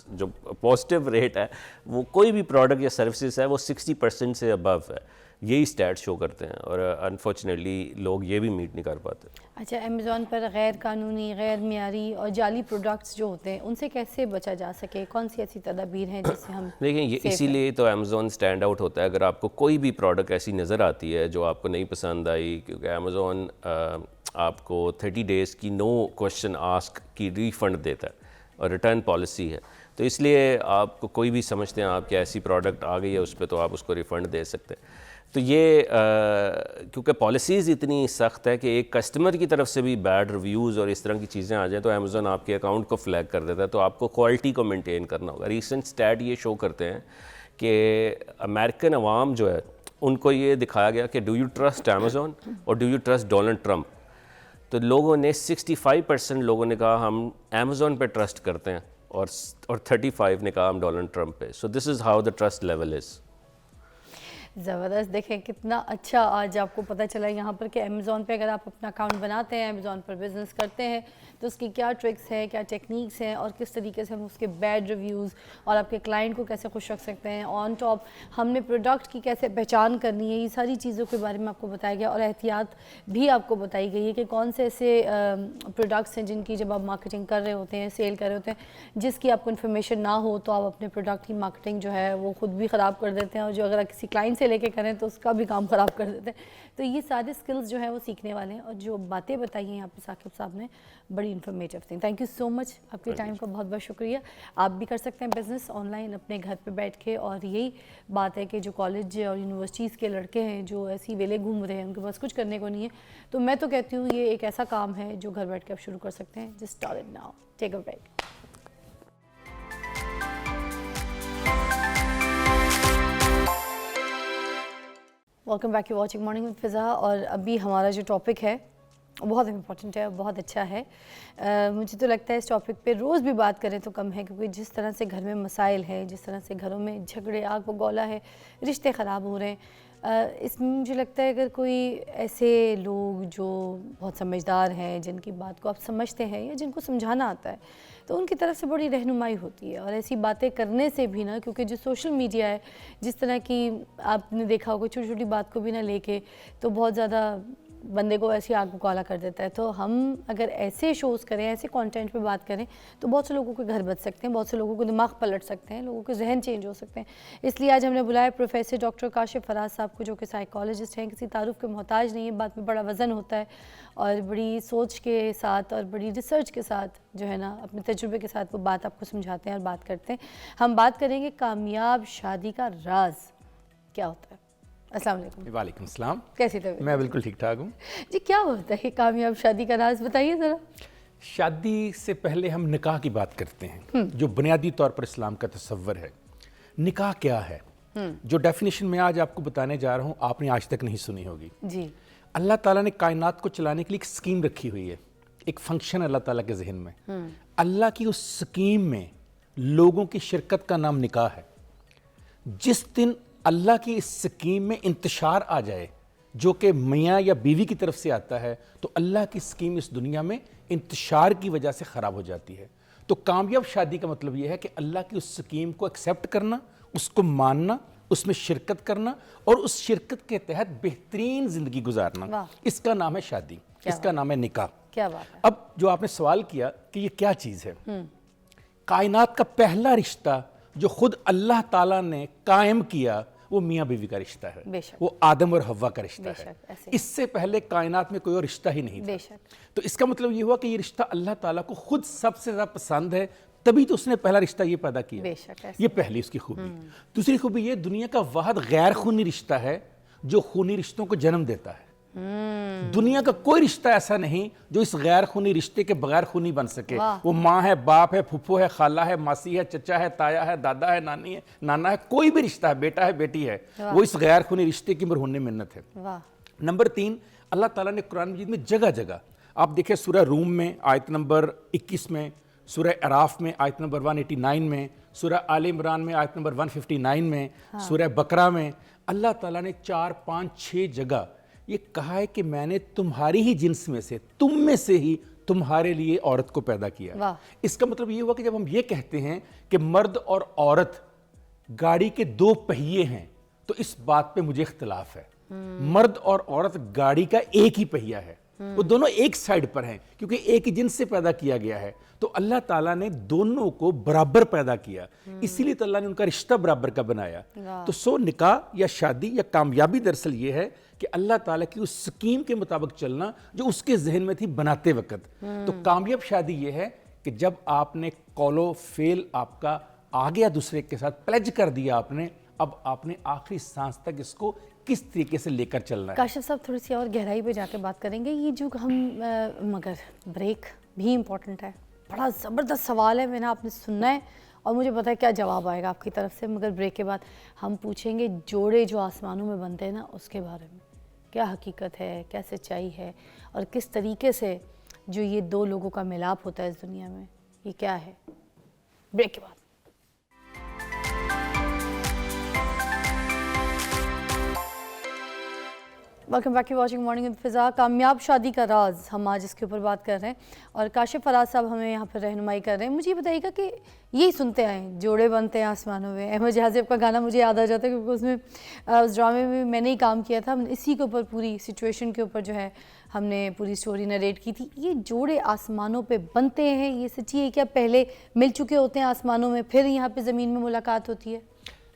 جو پازیٹیو ریٹ ہے وہ کوئی بھی پروڈکٹ یا سروسز ہے وہ 60% سے ابو ہے. यही स्टैट शो करते हैं और अनफॉर्चुनेटली लोग ये भी मीट नहीं कर पाते. अच्छा, अमेज़ॉन पर गैर कानूनी, गैर मियारी और जाली प्रोडक्ट्स जो होते हैं उनसे कैसे बचा जा सके? कौन सी ऐसी तदाबीर हैं जिससे हम देखिए ये इसीलिए तो अमेज़ॉन स्टैंड आउट होता है. अगर आपको कोई भी प्रोडक्ट ऐसी नज़र आती है जो आपको नहीं पसंद आई, क्योंकि अमेज़ॉन आपको 30 डेज़ की नो क्वेश्चन आस्क की रिफ़ंड देता है और रिटर्न पॉलिसी है. तो इसलिए आपको कोई भी समझते हैं आपकी ऐसी प्रोडक्ट आ गई है उस पर, तो आप उसको रिफ़ंड दे सकते हैं. तो ये क्योंकि पॉलिसीज़ इतनी सख्त है कि एक कस्टमर की तरफ से भी बैड रिव्यूज़ और इस तरह की चीज़ें आ जाएँ तो अमेज़ॉन आपके अकाउंट को फ्लैग कर देता है. तो आपको क्वालिटी को मेंटेन करना होगा. रीसेंट स्टैट ये शो करते हैं कि अमेरिकन अवाम जो है उनको ये दिखाया गया कि डू यू ट्रस्ट अमेज़ॉन और do you trust Donald Trump. तो लोगों ने 65% लोगों ने कहा हम अमेज़ॉन पे ट्रस्ट करते हैं और 35 ने कहा हम डोनाल्ड ट्रंप पे. So this is how the trust level is. ज़बरदस्त. देखें कितना अच्छा आज आपको पता चला यहाँ पर कि अमेज़ॉन पे अगर आप अपना अकाउंट बनाते हैं, अमेज़ॉन पर बिज़नेस करते हैं, तो उसकी क्या ट्रिक्स हैं, क्या टेक्निक्स हैं और किस तरीके से हम उसके बैड रिव्यूज़ और आपके क्लाइंट को कैसे खुश रख सकते हैं. ऑन टॉप हमने प्रोडक्ट की कैसे पहचान करनी है, ये सारी चीज़ों के बारे में आपको बताया गया और एहतियात भी आपको बताई गई है कि कौन से ऐसे प्रोडक्ट्स हैं जिनकी जब आप मार्केटिंग कर रहे होते हैं, सेल कर रहे होते हैं, जिसकी आपको इन्फॉर्मेशन ना हो तो आप अपने प्रोडक्ट की मार्केटिंग जो है वो ख़ुद भी ख़राब कर देते हैं और जो अगर किसी क्लाइंट से लेके करें तो उसका भी काम ख़राब कर देते हैं. तो ये सारे स्किल्स जो है वो सीखने वाले हैं और जो बातें बताई हैं यहाँ पे साकिब साहब ने, बड़ी इन्फॉर्मेटिव थी. Thank you so much. आपके टाइम का बहुत बहुत शुक्रिया. आप भी कर सकते हैं बिज़नेस ऑनलाइन अपने घर पे बैठ के और यही बात है कि जो कॉलेज और यूनिवर्सिटीज़ के लड़के हैं जो ऐसी वेले घूम रहे हैं, उनके पास कुछ करने को नहीं है, तो मैं तो कहती हूँ ये एक ऐसा काम है जो घर बैठ के आप शुरू कर सकते हैं. Just start it now. Take a break. Welcome back. You watching morning with Fiza. और अभी हमारा जो टॉपिक है बहुत इम्पॉर्टेंट है, बहुत अच्छा है. मुझे तो लगता है इस टॉपिक पे रोज़ भी बात करें तो कम है, क्योंकि जिस तरह से घर में मसाइल हैं, जिस तरह से घरों में झगड़े, आग बगौला है, रिश्ते ख़राब हो रहे हैं, इसमें मुझे लगता है अगर कोई ऐसे लोग जो बहुत समझदार हैं, जिनकी बात को आप समझते हैं या जिनको समझाना आता है, तो उनकी तरफ से बड़ी रहनुमाई होती है. और ऐसी बातें करने से भी ना, क्योंकि जो सोशल मीडिया है, जिस तरह की आपने देखा होगा, छोटी छोटी बात को भी ना लेके तो बहुत ज़्यादा बंदे को ऐसी आग बगौला कर देता है. तो हम अगर ऐसे शोज़ करें, ऐसे कंटेंट पे बात करें, तो बहुत से लोगों के घर बच सकते हैं, बहुत से लोगों को दिमाग पलट सकते हैं, लोगों के जहन चेंज हो सकते हैं. इसलिए आज हमने बुलाया प्रोफेसर डॉक्टर काशिफ फराज साहब को, जो कि साइकोलॉजिस्ट हैं, किसी तारुफ के मोहताज नहीं है. बात में बड़ा वज़न होता है और बड़ी सोच के साथ और बड़ी रिसर्च के साथ जो है ना, अपने तजुर्बे के साथ वो बात आपको समझाते हैं और बात करते हैं. हम बात करेंगे कामयाब शादी का राज क्या होता है. अस्सलाम वालेकुम. वालेकुम सलाम. कैसी तबीयत? मैं बिल्कुल ठीक ठाक हूँ जी. क्या होता है कामयाब शादी का राज, बताइए ज़रा. शादी से पहले हम निकाह की बात करते हैं, जो बुनियादी तौर पर इस्लाम का तसव्वुर है. निकाह क्या है, जो डेफिनेशन मैं आज आपको बताने जा रहा हूँ, आपने आज तक नहीं सुनी होगी. जी. अल्लाह ताला ने कायनात को चलाने के लिए एक स्कीम रखी हुई है, एक फंक्शन अल्लाह ताला के जहन में. अल्लाह की उस स्कीम में लोगों की शिरकत का नाम निकाह है. जिस दिन अल्लाह की इस स्कीम में इंतशार आ जाए, जो कि मियाँ या बीवी की तरफ से आता है, तो अल्लाह की स्कीम इस दुनिया में इंतशार की वजह से ख़राब हो जाती है. तो कामयाब शादी का मतलब यह है कि अल्लाह की उस स्कीम को एक्सेप्ट करना, उसको मानना, उसमें शिरकत करना और उस शिरकत के तहत बेहतरीन ज़िंदगी गुजारना. इसका नाम है शादी, इसका नाम है निकाह. क्या बात है. अब जो आपने सवाल किया कि ये क्या चीज़ है, कायनात का पहला रिश्ता जो खुद अल्लाह ताला ने कायम किया, वो मियाँ बीवी का रिश्ता है. वो आदम और हव्वा का रिश्ता है. इससे पहले कायनात में कोई और रिश्ता ही नहीं था. तो इसका मतलब ये हुआ कि ये रिश्ता अल्लाह ताला को खुद सबसे ज़्यादा पसंद है, तभी तो उसने पहला रिश्ता ये पैदा किया. ये पहली उसकी खूबी. दूसरी खूबी ये, दुनिया का वाहिद गैर खूनी रिश्ता है जो खूनी रिश्तों को जन्म देता है. दुनिया का कोई रिश्ता ऐसा नहीं जो इस गैर खूनी रिश्ते के बगैर खूनी बन सके. वो माँ है, बाप है, फुफ्फो है, खाला है, मासी है, चचा है, ताया है, दादा है, नानी है, नाना है, कोई भी रिश्ता है, बेटा है, बेटी है, वो इस गैर खूनी रिश्ते की मरहून मिन्नत है. नंबर 3, अल्लाह ताला ने कुरान मजीद में जगह जगह, आप देखें सूरह रूम में आयत नंबर 21 में, सूरह अराफ में आयत नंबर 189 में, सूरह आल इमरान में आयत नंबर 159 में, सूरह बकरा में, अल्लाह ताला ने 4, 5, 6 जगह ये कहा है कि मैंने तुम्हारी ही जिन्स में से, तुम में से ही तुम्हारे लिए औरत को पैदा किया. इसका मतलब ये हुआ कि जब हम ये कहते हैं कि मर्द और औरत गाड़ी के 2 पहिए हैं, तो इस बात पे मुझे इख्तिलाफ है। मर्द और औरत गाड़ी का एक ही पहिया है, वो दोनों एक साइड पर हैं, क्योंकि एक ही जिन्स से पैदा किया गया है। तो अल्लाह ताला ने दोनों को बराबर पैदा किया, इसीलिए तो अल्लाह ने उनका रिश्ता बराबर का बनाया। तो सो निकाह या शादी या कामयाबी दरअसल ये है कि अल्लाह ताला की उस स्कीम के मुताबिक चलना जो उसके जहन में थी बनाते वक्त। तो कामयाब शादी ये है कि जब आपने कौलो फेल आपका आ गया, दूसरे के साथ प्लेज कर दिया आपने, अब आपने आखिरी सांस तक इसको किस तरीके से लेकर चलना है। काशिफ साहब थोड़ी सी और गहराई पे जाके बात करेंगे, ये जो हम मगर ब्रेक भी इम्पोर्टेंट है, बड़ा ज़बरदस्त सवाल है, मैंने आपने सुनना है और मुझे पता है क्या जवाब आएगा आपकी तरफ से। मगर ब्रेक के बाद हम पूछेंगे जोड़े जो आसमानों में बनते हैं ना, उसके बारे में क्या हकीकत है, क्या सच्चाई है, और किस तरीके से जो ये दो लोगों का मिलाप होता है इस दुनिया में, ये क्या है। ब्रेक के बाद welcome back to watching morning with Fiza. कामयाब शादी का राज हम आज इसके ऊपर बात कर रहे हैं और काशिफ फराज साहब हमें यहाँ पर रहनुमाई कर रहे हैं। मुझे ये बताइएगा कि यही सुनते आए जोड़े बनते हैं आसमानों में, अहमद जहाज़ेब का गाना मुझे याद आ जाता है क्योंकि उसमें उस ड्रामे में मैंने ही काम किया था। इसी के ऊपर पूरी सिचुएशन के ऊपर जो है हमने पूरी स्टोरी नरेट की थी। ये जोड़े आसमानों पे बनते हैं, ये सच्ची है क्या? पहले मिल चुके होते हैं आसमानों में, फिर यहाँ पे ज़मीन में मुलाकात होती है?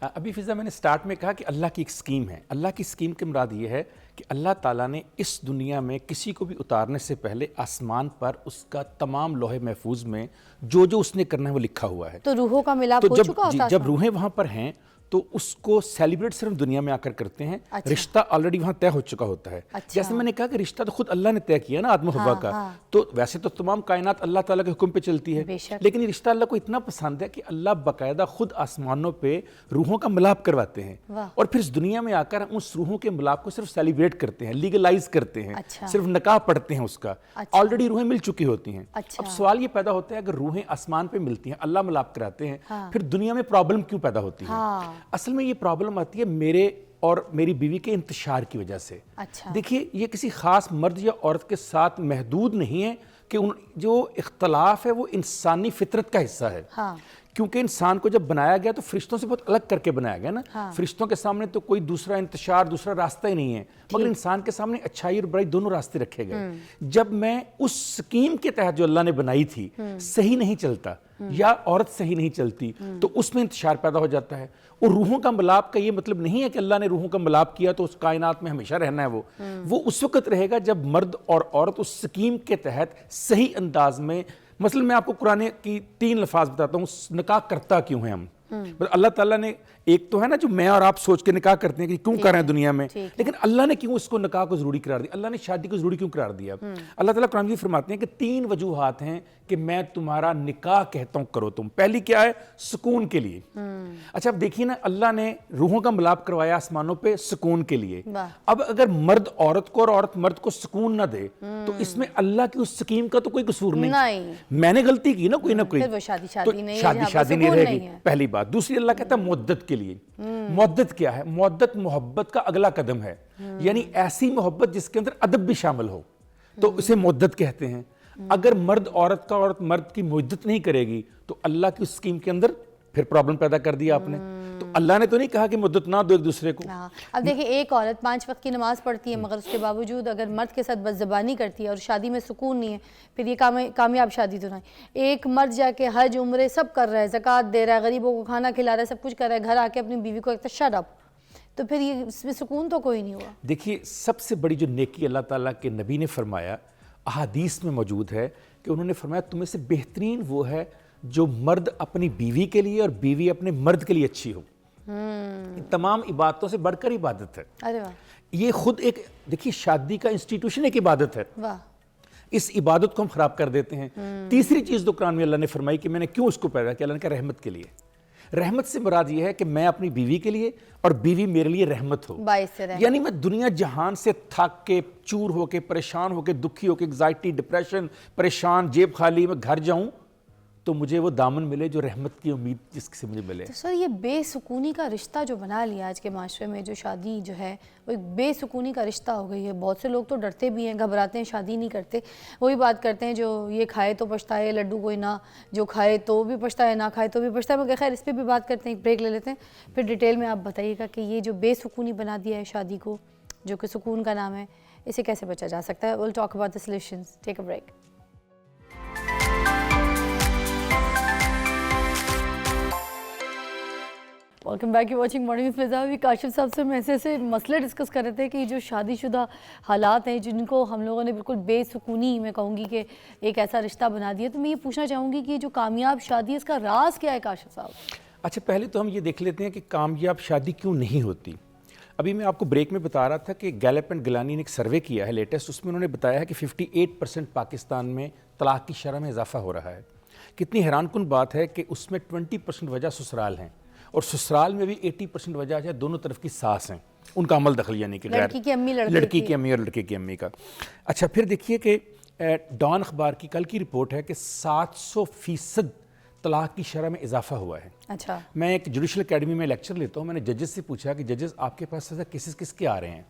अभी फिज़ा मैंने स्टार्ट में कहा कि अल्लाह की एक स्कीम है। अल्लाह की स्कीम के मुराद ये है कि अल्लाह ताला ने इस दुनिया में किसी को भी उतारने से पहले आसमान पर उसका तमाम लोहे महफूज में जो जो उसने करना है वो लिखा हुआ है। तो रूहों का मिलाप हो चुका होता है? जब रूहें वहाँ पर हैं तो उसको सेलिब्रेट सिर्फ दुनिया में आकर करते हैं। अच्छा। रिश्ता ऑलरेडी वहाँ तय हो चुका होता है। अच्छा। जैसे मैंने कहा कि रिश्ता तो खुद अल्लाह ने तय किया ना आदम हव्वा का। तो वैसे तो तमाम कायनात अल्लाह ताला के हुक्म पे चलती है, लेकिन ये रिश्ता अल्लाह को इतना पसंद है कि अल्लाह बाकायदा खुद आसमानों पे रूहों का मिलाप करवाते हैं और फिर इस दुनिया में आकर हम उस रूहों के मिलाप को सिर्फ सेलिब्रेट करते हैं, लीगलाइज करते हैं। अच्छा। सिर्फ निकाह पढ़ते हैं उसका। ऑलरेडी रूहें मिल चुकी होती हैं। अच्छा। अब सवाल ये पैदा होता है अगर रूहें आसमान पे मिलती हैं, अल्लाह मिलाप कराते हैं, फिर दुनिया में प्रॉब्लम क्यों पैदा होती है? असल में ये प्रॉब्लम आती है मेरे और मेरी बीवी के इंतशार की वजह से। अच्छा। देखिए ये किसी खास मर्द या औरत के साथ महदूद नहीं है कि उन जो इख्तलाफ है वो इंसानी फितरत का हिस्सा है। हाँ। क्योंकि इंसान को जब बनाया गया तो फरिश्तों से बहुत अलग करके बनाया गया ना। हाँ। फरिश्तों के सामने तो कोई दूसरा इंतशार, दूसरा रास्ता ही नहीं है, मगर इंसान के सामने अच्छाई और बुराई दोनों रास्ते रखे गए। जब मैं उस स्कीम के तहत जो अल्लाह ने बनाई थी सही नहीं चलता या औरत सही नहीं चलती तो उसमें इंतशार पैदा हो जाता है। और रूहों का मिलाप का ये मतलब नहीं है कि अल्लाह ने रूहों का मिलाप किया तो उस कायनात में हमेशा रहना है। वो उस वक्त रहेगा जब मर्द और औरत उस स्कीम के तहत सही अंदाज में, मसलन मैं आपको कुरान की 3 लफ्ज़ बताता हूँ, निकाह करता क्यों है हम। अल्लाह ताला ने, एक तो है ना जो मैं और आप सोच के निकाह करते हैं कि क्यों कर रहे हैं दुनिया में, लेकिन अल्लाह ने क्यों इसको निकाह को जरूरी करार दिया, अल्लाह ने शादी को जरूरी क्यों करार दिया? अल्लाह ताला कुरान में फरमाते हैं कि 3 वजूहात हैं कि मैं तुम्हारा निकाह कहता हूं करो तुम। पहली क्या है? सुकून के लिए। अच्छा अब देखिए ना, अल्लाह ने रूहों का मिलाप करवाया आसमानों पे सुकून के लिए। अब अगर मर्द औरत को और औरत मर्द को सुकून ना दे तो इसमें अल्लाह की उस स्कीम का तो कोई कसूर नहीं। मैंने गलती की ना कोई ना कोई, तो शादी नहीं रहेगी, पहली बात। दूसरी, अल्लाह कहता है मुद्दत के लिए। मुद्दत क्या है? मुद्दत मोहब्बत का अगला कदम है, यानी ऐसी मोहब्बत जिसके अंदर अदब भी शामिल हो, तो इसे मुद्दत कहते हैं। अगर मर्द औरत का, औरत मर्द की मुद्दत नहीं करेगी तो अल्लाह की स्कीम के अंदर फिर प्रॉब्लम पैदा कर दिया आपने। तो अल्लाह ने तो नहीं कहा कि मुद्दत ना दो एक दूसरे को। अब देखिए, एक औरत 5 वक्त की नमाज पढ़ती है मगर उसके बावजूद अगर मर्द के साथ बदज़बानी करती है और शादी में सुकून नहीं है, फिर ये कामयाब शादी तो नहीं। एक मर्द जाके हज उम्रे सब कर रहा है, ज़कात दे रहा है, गरीबों को खाना खिला रहा है, सब कुछ कर रहा है, घर आके अपनी बीवी को एक शट अप, तो फिर ये इसमें सुकून तो कोई नहीं हुआ। देखिए सबसे बड़ी जो नेकी अल्लाह ताला के नबी ने फरमाया, अहादीस में मौजूद है कि उन्होंने फरमाया तुम्हें से बेहतरीन वो है जो मर्द अपनी बीवी के लिए और बीवी अपने मर्द के लिए अच्छी हो। तमाम इबादतों से बढ़कर इबादत है। अरे वाह। ये खुद एक, देखिए शादी का इंस्टीट्यूशन एक इबादत है। वाह। इस इबादत को हम खराब कर देते हैं। तीसरी चीज तो कुरान में अल्लाह ने फरमाई कि मैंने क्यों उसको पैदा किया, अल्लाह ने कहा रहमत के लिए। रहमत से मुराद ये है कि मैं अपनी बीवी के लिए और बीवी मेरे लिए रहमत हो। यानी मैं दुनिया जहान से थक के, चूर होके, परेशान होके, दुखी होके, एंग्जाइटी, डिप्रेशन, परेशान, जेब खाली में घर जाऊं تو مجھے وہ دامن ملے جو رحمت کی امید جس سے مجھے ملے. تو سر یہ بے سکونی کا رشتہ جو بنا لیا آج کے معاشرے میں, جو شادی جو ہے وہ ایک بے سکونی کا رشتہ ہو گئی ہے. بہت سے لوگ تو ڈرتے بھی ہیں, گھبراتے ہیں, شادی نہیں کرتے. وہی بات کرتے ہیں جو یہ کھائے تو پچھتائے لڈو کوئی نہ, جو کھائے تو بھی پچھتائے نہ کھائے تو بھی پچھتائے. مگر خیر اس پہ بھی بات کرتے ہیں, ایک بریک لے لیتے ہیں, پھر ڈیٹیل میں آپ بتائیے گا کہ یہ جو بے سکونی بنا دیا ہے شادی کو, جو کہ سکون کا نام ہے, اسے کیسے بچا جا سکتا ہے. we'll talk about the solutions. Take a break. Welcome back, you watching morning with فضا. ابھی کاشف صاحب سے ہم ایسے مسئلے ڈسکس کر رہے تھے کہ جو شادی شدہ حالات ہیں جن کو ہم لوگوں نے بالکل بے سکونی, میں کہوں گی کہ ایک ایسا رشتہ بنا دیا. تو میں یہ پوچھنا چاہوں گی کہ جو کامیاب شادی ہے اس کا راز کیا ہے کاشف صاحب؟ اچھا, پہلے تو ہم یہ دیکھ لیتے ہیں کہ کامیاب شادی کیوں نہیں ہوتی. ابھی میں آپ کو بریک میں بتا رہا تھا کہ گیلپ اینڈ گلانی نے ایک سروے کیا ہے لیٹسٹ, اس میں انہوں نے بتایا ہے کہ 58% پاکستان میں طلاق کی شرح میں اضافہ ہو رہا ہے. کتنی حیران کن بات ہے کہ اس میں 20% وجہ سسرال ہیں, اور سسرال میں بھی 80% وجہ ہے دونوں طرف کی ساس ہیں, ان کا عمل دخل, یعنی کہ لڑکی کی امی لڑکی کی امی اور لڑکے کی امی کا. اچھا, پھر دیکھیے کہ ڈان اخبار کی کل کی رپورٹ ہے کہ 700% طلاق کی شرح میں اضافہ ہوا ہے. اچھا, میں ایک جوڈیشل اکیڈمی میں لیکچر لیتا ہوں, میں نے ججز سے پوچھا کہ ججز آپ کے پاس ایسا کیسز کس کے آ رہے ہیں.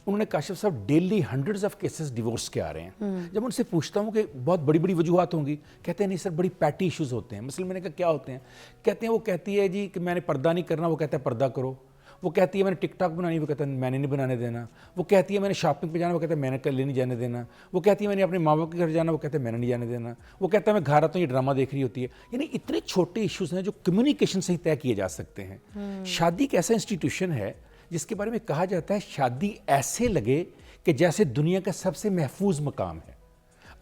انہوں نے Kashif sahib daily hundreds of cases divorce کے آ رہے ہیں. جب ان سے پوچھتا ہوں کہ بہت بڑی بڑی وجوہات ہوں گی, کہتے ہیں نہیں سر, بڑی پیٹی ایشوز ہوتے ہیں. مثلا میں نے کہا کیا ہوتے ہیں؟ کہتے ہیں وہ کہتی ہے جی کہ میں نے پردہ نہیں کرنا, وہ کہتا ہے پردہ کرو. وہ کہتی ہے میں نے ٹک ٹاک بنانی, وہ کہتا ہے میں نے نہیں بنانے دینا. وہ کہتی ہے میں نے شاپنگ پہ جانا, وہ کہتا ہے میں نے کل نہیں جانے دینا. وہ کہتی ہے میں نے اپنے ماں باپ کے گھر جانا, وہ کہتا ہے میں نے نہیں جانے دینا. وہ کہتا ہے میں گھر آتا ہوں, یہ ڈرامہ دیکھ رہی ہوتی ہے. یعنی اتنے چھوٹے ایشوز ہیں جو کمیونیکیشن سے ہی طے کیے جا سکتے ہیں. شادی ایک ایسا انسٹیٹیوشن ہے جس کے بارے میں کہا جاتا ہے شادی ایسے لگے کہ جیسے دنیا کا سب سے محفوظ مقام ہے.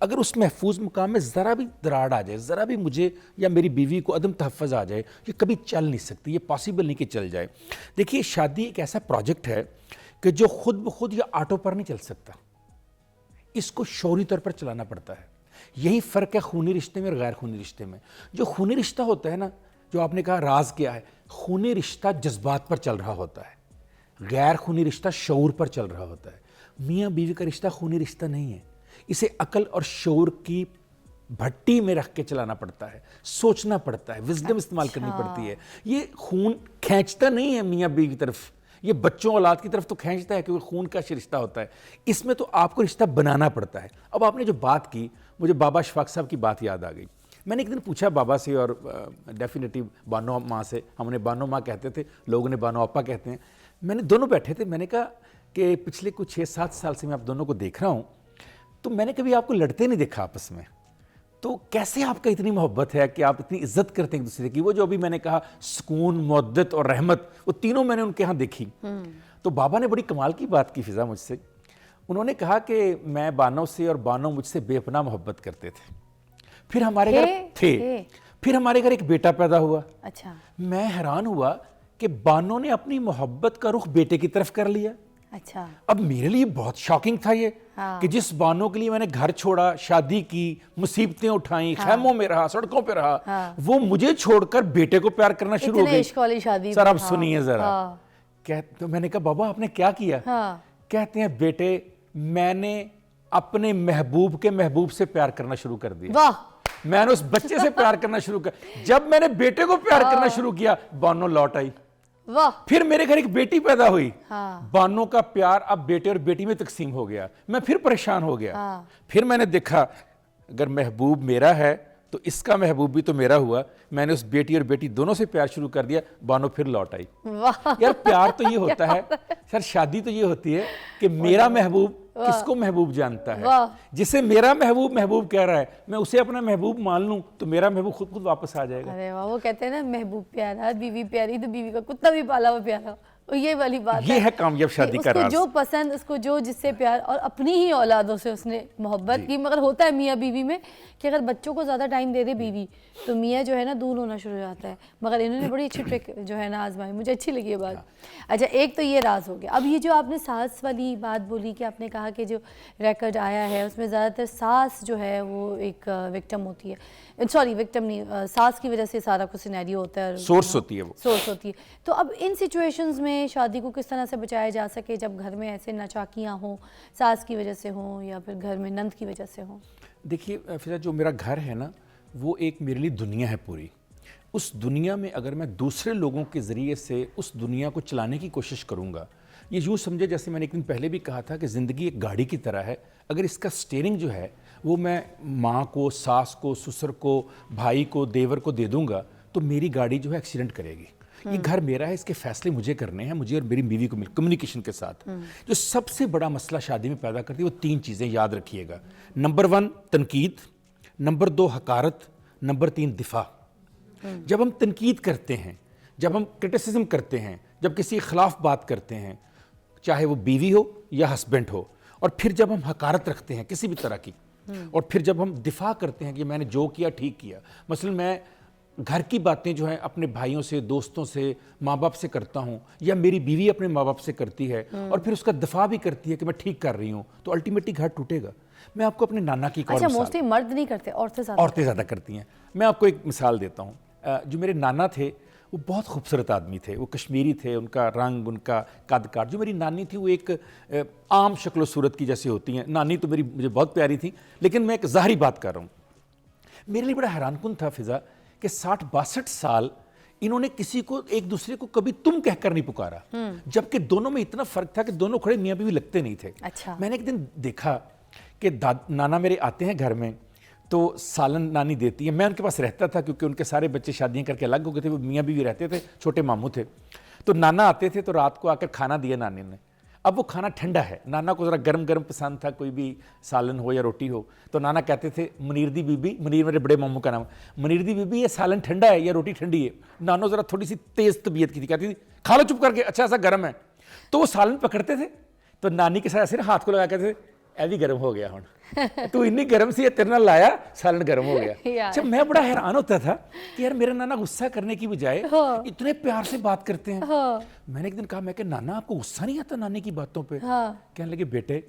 اگر اس محفوظ مقام میں ذرا بھی دراڑ آ جائے, ذرا بھی مجھے یا میری بیوی کو عدم تحفظ آ جائے, یہ کبھی چل نہیں سکتی, یہ پاسبل نہیں کہ چل جائے. دیکھیے شادی ایک ایسا پروجیکٹ ہے کہ جو خود بخود یا آٹو پر نہیں چل سکتا, اس کو شعوری طور پر چلانا پڑتا ہے. یہی فرق ہے خونی رشتے میں اور غیر خونی رشتے میں. جو خونی رشتہ ہوتا ہے نا, جو آپ نے کہا راز کیا ہے, خونی رشتہ جذبات پر چل رہا ہوتا ہے, غیر خونی رشتہ شعور پر چل رہا ہوتا ہے. میاں بیوی کا رشتہ خونی رشتہ نہیں ہے, اسے عقل اور شعور کی بھٹی میں رکھ کے چلانا پڑتا ہے, سوچنا پڑتا ہے, وزڈم استعمال کرنی پڑتی ہے. یہ خون کھینچتا نہیں ہے میاں بیوی کی طرف, یہ بچوں اولاد کی طرف تو کھینچتا ہے کیونکہ خون کا رشتہ ہوتا ہے. اس میں تو آپ کو رشتہ بنانا پڑتا ہے. اب آپ نے جو بات کی, مجھے بابا اشفاق صاحب کی بات یاد آ گئی. میں نے ایک دن پوچھا بابا سے, اور ڈیفینیٹلی بانو ماں سے, ہم انہیں بانو ماں کہتے تھے, لوگوں نے بانو آپا کہتے ہیں. میں نے دونوں بیٹھے تھے, میں نے کہا کہ پچھلے کچھ 6-7 سال سے میں آپ دونوں کو دیکھ رہا ہوں, تو میں نے کبھی آپ کو لڑتے نہیں دیکھا آپس میں, تو کیسے آپ کا اتنی محبت ہے کہ آپ اتنی عزت کرتے ہیں ایک دوسرے کی. وہ جو ابھی میں نے کہا سکون, مودت اور رحمت, وہ تینوں میں نے ان کے ہاں دیکھی. تو بابا نے بڑی کمال کی بات کی فضا مجھ سے. انہوں نے کہا کہ میں بانو سے اور بانو مجھ سے بے پناہ محبت کرتے تھے. پھر ہمارے گھر تھے, پھر ہمارے گھر ایک بیٹا پیدا ہوا. اچھا, میں حیران ہوا کہ بانو نے اپنی محبت کا رخ بیٹے کی طرف کر لیا. اچھا, اب میرے لیے بہت شاکنگ تھا یہ کہ جس بانو کے لیے میں نے گھر چھوڑا, شادی کی, مصیبتیں اٹھائیں, خیموں میں رہا, سڑکوں پہ رہا, وہ مجھے چھوڑ کر بیٹے کو پیار کرنا شروع ہو گئی. عشق والی شادی. سر اب سنیے ذرا. تو میں نے کہا بابا آپ نے کیا کیا؟ کہتے ہیں بیٹے میں نے اپنے محبوب کے محبوب سے پیار کرنا شروع کر دیا. واہ, میں نے اس بچے سے پیار کرنا شروع کر. جب میں نے بیٹے کو پیار کرنا شروع کیا, بانو لوٹ آئی. واہ, پھر میرے گھر ایک بیٹی پیدا ہوئی. بانو کا پیار اب بیٹے اور بیٹی میں تقسیم ہو گیا. میں پھر پریشان ہو گیا. پھر میں نے دیکھا اگر محبوب میرا ہے تو اس کا محبوب بھی تو میرا ہوا. میں نے اس بیٹی اور بیٹی دونوں سے پیار شروع کر دیا. بانو پھر لوٹ آئی. یار پیار تو یہ ہوتا ہے سر, شادی تو یہ ہوتی ہے کہ میرا محبوب کس کو محبوب جانتا ہے. جسے میرا محبوب محبوب کہہ رہا ہے, میں اسے اپنا محبوب مان لوں تو میرا محبوب خود خود واپس آ جائے گا. ارے واہ, وہ کہتے ہیں نا محبوب پیارا, بیوی پیاری تو بیوی کا کتا بھی پالا ہوا پیارا. یہ والی بات یہ ہے کامیاب شادی کا راز. اس کو جو پسند, اس کو جو جس سے پیار, اور اپنی ہی اولادوں سے اس نے محبت کی. مگر ہوتا ہے میاں بیوی میں کہ اگر بچوں کو زیادہ ٹائم دے دے بیوی تو میاں جو ہے نا دور ہونا شروع ہو جاتا ہے. مگر انہوں نے بڑی اچھی ٹرک جو ہے نا آزمائی, مجھے اچھی لگی یہ بات. اچھا, ایک تو یہ راز ہو گیا. اب یہ جو آپ نے ساس والی بات بولی کہ آپ نے کہا کہ جو ریکارڈ آیا ہے اس میں زیادہ تر ساس جو ہے وہ ایک وکٹم ہوتی ہے. سوری وکٹم نہیں, ساس کی وجہ سے سارا کچھ سینیریو ہوتا ہے, سورس ہوتی ہے, وہ سورس ہوتی ہے. تو اب ان سچویشنز میں شادی کو کس طرح سے بچایا جا سکے جب گھر میں ایسے ناچاکیاں ہوں, ساس کی وجہ سے ہوں یا پھر گھر میں نند کی وجہ سے ہوں؟ دیکھیے فضا, جو میرا گھر ہے نا वो एक मेरे लिए दुनिया है पूरी। उस दुनिया में अगर मैं दूसरे लोगों के ज़रिए से उस दुनिया को चलाने की कोशिश करूँगा, ये यूँ समझे जैसे मैंने एक दिन पहले भी कहा था कि ज़िंदगी एक गाड़ी की तरह है, अगर इसका स्टीयरिंग जो है वो मैं माँ को, सास को, ससुर को, भाई को, देवर को दे दूँगा तो मेरी गाड़ी जो है एक्सीडेंट करेगी। ये घर मेरा है, इसके फैसले मुझे करने हैं, मुझे और मेरी बीवी को मिल कम्युनिकेशन के साथ। जो सबसे बड़ा मसला शादी में पैदा करती है वो 3 चीज़ें याद रखिएगा। नंबर 1 तनकीद, नंबर 2 हकारत, नंबर 3 दिफा। जब हम तनकीद करते हैं, जब हम क्रिटिसिज्म करते हैं, जब किसी के खिलाफ बात करते हैं, चाहे वो बीवी हो या हस्बैंड हो, और फिर जब हम हकारत रखते हैं किसी भी तरह की, और फिर जब हम दिफा करते हैं कि मैंने जो किया ठीक किया, मसलन मैं घर की बातें जो है अपने भाइयों से, दोस्तों से, माँ बाप से करता हूँ, या मेरी बीवी अपने माँ बाप से करती है और फिर उसका दफा भी करती है कि मैं ठीक कर रही हूँ, तो अल्टीमेटली घर टूटेगा। मैं आपको अपने नाना की एक और अच्छा, मिसाल, मोस्टली मर्द नहीं करते, औरतें ज़्यादा करती हैं। मैं आपको एक मिसाल देता हूँ। जो मेरे नाना थे वो बहुत खूबसूरत आदमी थे, वो कश्मीरी थे, उनका रंग, उनका कद काट। जो मेरी नानी थी वो एक आम शक्ल सूरत की जैसे होती हैं। नानी तो मेरी मुझे बहुत प्यारी थी, लेकिन मैं एक ज़ाहरी बात कर रहा हूँ। मेरे लिए बड़ा हैरानकुन था फिज़ा कि 60-62 साल इन्होंने किसी को, एक दूसरे को कभी तुम कहकर नहीं पुकारा, जबकि दोनों में इतना फ़र्क था कि दोनों खड़े मियाँ बीवी लगते नहीं थे। अच्छा। मैंने एक दिन देखा कि नाना मेरे आते हैं घर में तो सालन नानी देती है। मैं उनके पास रहता था क्योंकि उनके सारे बच्चे शादियां करके अलग हो गए थे, वो मियाँ बीवी रहते थे, छोटे मामू थे। तो नाना आते थे तो रात को आकर खाना दिया नानी ने। अब वो खाना ठंडा है, नाना को ज़रा गरम गरम पसंद था, कोई भी सालन हो या रोटी हो। तो नाना कहते थे मुनीर दी बीबी, मुनीर मेरे बड़े मामू का नाम, मुनीर दी बीबी ये सालन ठंडा है या रोटी ठंडी है। नानो ज़रा थोड़ी सी तेज़ तबीयत की थी, कहती थी खा लो चुप करके, अच्छा ऐसा गर्म है। तो वो सालन पकड़ते थे तो नानी के साथ ऐसे हाथ को लगा कहते थे ए भी गर्म हो गया, हूँ तू इन्नी गर्म सी तेरे नाल लाया सालन गर्म हो गया। अच्छा, मैं बड़ा हैरान होता था कि यार मेरा नाना गुस्सा करने की बजाय इतने प्यार से बात करते हैं। मैंने एक दिन कहा, मैं कि नाना आपको गुस्सा नहीं आता नानी की बातों पे? कहने लगे बेटे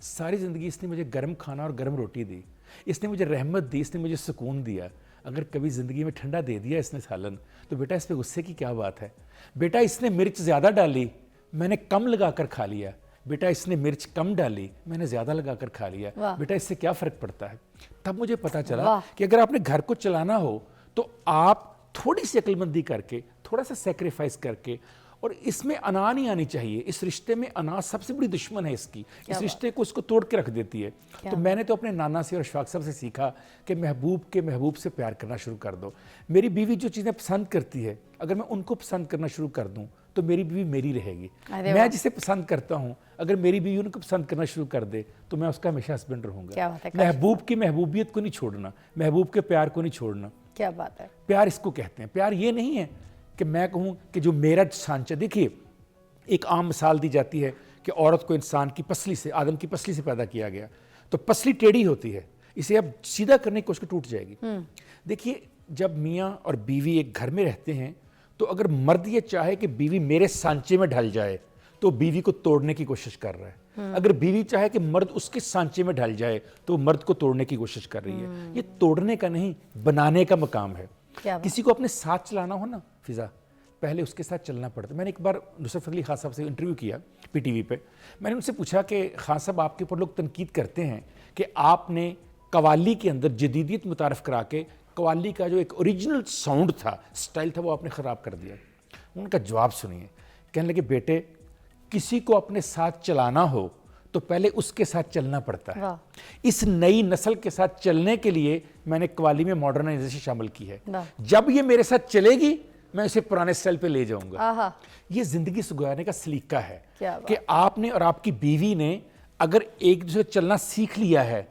सारी ज़िंदगी इसने मुझे गर्म खाना और गर्म रोटी दी, इसने मुझे रहमत दी, इसने मुझे सुकून दिया। अगर कभी ज़िंदगी में ठंडा दे दिया इसने सालन तो बेटा इस पर गुस्से की क्या बात है? बेटा इसने मिर्च ज़्यादा डाली, मैंने कम लगा कर खा लिया। बेटा इसने मिर्च कम डाली, मैंने ज़्यादा लगा कर खा लिया। बेटा इससे क्या फ़र्क पड़ता है? तब मुझे पता चला कि अगर आपने घर को चलाना हो तो आप थोड़ी सी अक्लमंदी करके, थोड़ा सा सेक्रीफाइस करके, और इसमें अना नहीं आनी चाहिए। इस रिश्ते में अना सबसे बड़ी दुश्मन है इसकी, इस रिश्ते को इसको तोड़ के रख देती है। तो मैंने तो अपने नाना से और अशफाक साहब से सीखा कि महबूब से प्यार करना शुरू कर दो। मेरी बीवी जो चीज़ें पसंद करती है, अगर मैं उनको पसंद करना शुरू कर दूं तो मेरी बीवी मेरी रहेगी। मैं जिसे पसंद करता हूं, अगर मेरी बीवी उनको पसंद करना शुरू कर दे तो मैं उसका हमेशा हस्बैंड रहूंगा। महबूब की महबूबियत को नहीं छोड़ना, महबूब के प्यार को नहीं छोड़ना। क्या बात है। प्यार इसको कहते हैं। प्यार ये नहीं है कि मैं कहूँ कि जो मेरा सांचा, देखिए एक आम मिसाल दी जाती है कि औरत को इंसान की पसली से, आदम की पसली से पैदा किया गया, तो पसली टेढ़ी होती है, इसे अब सीधा करने की कोशिश टूट जाएगी। देखिए जब मियाँ और बीवी एक घर में रहते हैं तो अगर मर्द ये चाहे कि बीवी मेरे सांचे में ढल जाए तो बीवी को तोड़ने की कोशिश कर रहा है। अगर बीवी चाहे कि मर्द उसके सांचे में ढल जाए तो मर्द को तोड़ने की कोशिश कर रही है। ये तोड़ने का नहीं, बनाने का मकाम है। किसी को अपने साथ चलाना हो ना फिजा, पहले उसके साथ चलना पड़ता है। मैंने एक बार नुसरत फतेह अली खान साहब से इंटरव्यू किया PTV पे। मैंने उनसे पूछा कि खान साहब आपके ऊपर लोग तनकीद करते हैं कि आपने कवाली के अंदर जदीदियत मुतारफ़ करा के कवाली का जो एक ओरिजिनल साउंड था, स्टाइल था, वो आपने ख़राब कर दिया। उनका जवाब सुनिए। कहने लगे बेटे किसी को अपने साथ चलाना हो तो पहले उसके साथ चलना पड़ता है। इस नई नस्ल के साथ चलने के लिए मैंने कवाली में मॉडर्नाइजेशन शामिल की है। जब ये मेरे साथ चलेगी मैं इसे पुराने स्टाइल पे ले जाऊंगा। ये जिंदगी सुधारने का सलीका है कि आपने और आपकी बीवी ने अगर एक दूसरे चलना सीख लिया है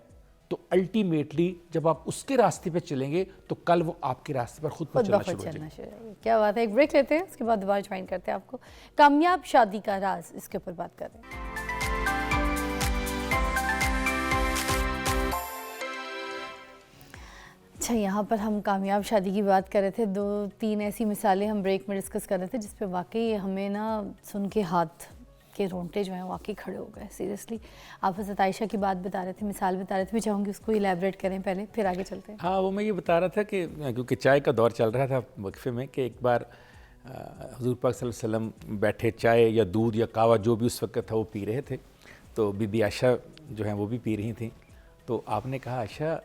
तो अल्टीमेटली जब आप उसके रास्ते पे चलेंगे तो कल वो आपके रास्ते पर खुद चलना शुरू हो जाएगी। क्या बात है। एक ब्रेक लेते हैं, उसके बाद दोबारा ज्वाइन करते हैं आपको। कामयाब शादी का राज, इसके ऊपर बात कर रहे हैं। अच्छा, यहाँ पर हम कामयाब शादी की बात कर रहे थे। 2-3 ऐसी मिसालें हम ब्रेक में डिस्कस कर रहे थे जिस पे वाकई हमें ना सुन के हाथ के रोंगटे जो हैं वाकई खड़े हो गए। सीरियसली आप हज़रत आयशा की बात बता रहे थे, मिसाल बता रहे थे, मैं चाहूँगी उसको इलेबरेट करें पहले, फिर आगे चलते हैं। हाँ, वो मैं ये बता रहा था कि क्योंकि चाय का दौर चल रहा था वक्फे में, कि एक बार हुज़ूर पाक सल्लल्लाहु अलैहि वसल्लम बैठे चाय या दूध या कावा जो भी उस वक्त था वो पी रहे थे। तो बीबी आयशा जो हैं वो भी पी रही थी। तो आपने कहा आयशा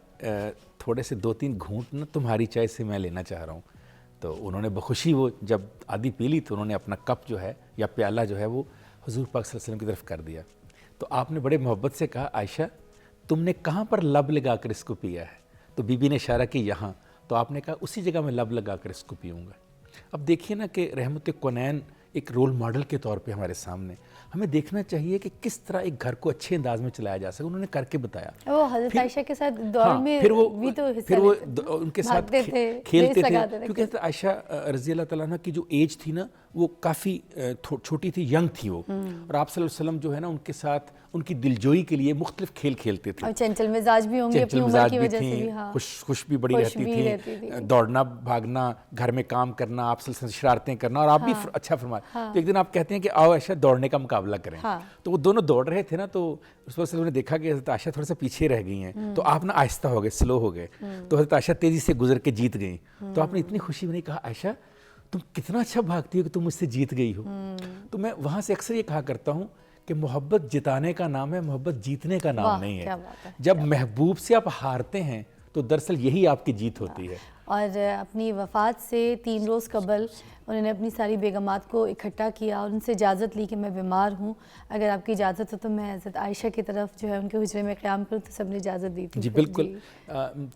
थोड़े से 2-3 घूंट ना तुम्हारी चाय से मैं लेना चाह रहा हूँ। तो उन्होंने बखुशी वो जब आधी पी ली तो उन्होंने अपना कप जो है या प्याला जो है वो हुजूर पाक सल्लल्लाहु अलैहि वसल्लम की तरफ कर दिया। तो आपने बड़े मोहब्बत से कहा, आयशा तुमने कहाँ पर लब लगा कर इसको पिया है? तो बीबी ने इशारा की यहाँ। तो आपने कहा उसी जगह मैं लब लगा कर इसको पीऊँगा। अब देखिए ना कि रहमत कौनैन एक रोल मॉडल के तौर पे हमारे सामने, हमें देखना चाहिए कि किस तरह एक घर को अच्छे अंदाज में चलाया जा सके। उन्होंने करके बताया। वो हज़रत आयशा के साथ दौड़ हाँ, में फिर वो भी तो हिस्सा फिर वो लेते थे, उनके साथ भागते थे, खेलते रेस थे, लगाते थे। क्योंकि हज़रत आयशा रज़ी अल्लाह तआला अन्हा की जो एज थी ना वो काफ़ी छोटी थी, यंग थी वो, और आप सल्लल्लाहु अलैहि वसल्लम जो है ना उनके साथ उनकी दिलजोई के लिए मुख्तलिफ खेल खेलते थे। और चंचल मिजाज भी होंगे अपनी उम्र की वजह से भी। हाँ, खुश भी बड़ी रहती थी, दौड़ना भागना, घर में काम करना, आप सल्लल्लाहु अलैहि वसल्लम शरारतें करना, और आप भी अच्छा फरमाए। तो एक दिन आप कहते हैं कि आओ आयशा दौड़ने का मुकाबला करें। तो वो दोनों दौड़ रहे थे ना, तो उस वक्त ने देखा कि हज़रत आयशा थोड़ा सा पीछे रह गई हैं, तो आप ना आहिस्ता हो गए, स्लो हो गए। तो हज़रत आयशा तेज़ी से गुजर के जीत गई। तो आपने इतनी खुशी में नहीं कहा, आयशा तुम कितना अच्छा भागती हो कि तुम मुझसे जीत गई हो। तो मैं वहाँ से अक्सर ये कहा करता हूँ कि मोहब्बत जिताने का नाम है, मोहब्बत जीतने का नाम नहीं है। जब महबूब से आप हारते हैं तो दरअसल यही आपकी जीत होती है। और अपनी वफ़ात से 3 रोज़ कबल उन्होंने अपनी सारी बेगमात को इकट्ठा किया और उनसे इजाज़त ली कि मैं बीमार हूँ, अगर आपकी इजाज़त हो तो मैं हज़रत आयशा की तरफ जो है उनके हुजरे में क़याम करूँ। तो सबने इजाज़त दी थी। जी बिल्कुल।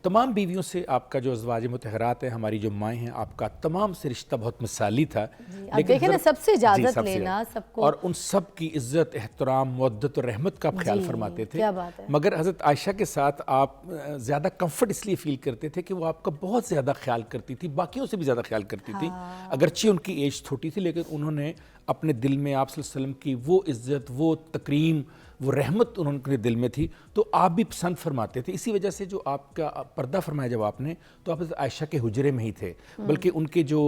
तमाम बीवियों से आपका जो अज़वाज मुतहरात है, हमारी जो माएँ हैं, आपका तमाम से रिश्ता बहुत मिसाली था। लेकिन देखें ना, सबसे इजाज़त लेना सबको, और उन सब की इज़्ज़त, एहतराम, मुवद्दत और रहमत का आप ख्याल फरमाते थे। क्या बात है। मगर हज़रत आयशा के साथ आप ज़्यादा कंफर्ट इसलिए फ़ील करते थे कि वो आपका बहुत ज़्यादा ख्याल करती थी, बाकियों से भी ज़्यादा ख्याल करती थी। अगरचे उनकी एज छोटी थी, लेकिन उन्होंने अपने दिल में आप सल्लल्लाहु अलैहि वसल्लम की वो इज़्ज़त, वो तकरीम, वो रहमत उनके दिल में थी, तो आप भी पसंद फरमाते थे। इसी वजह से जो आपका पर्दा फरमाया जब आपने, तो आप आयशा के हुजरे में ही थे, बल्कि उनके जो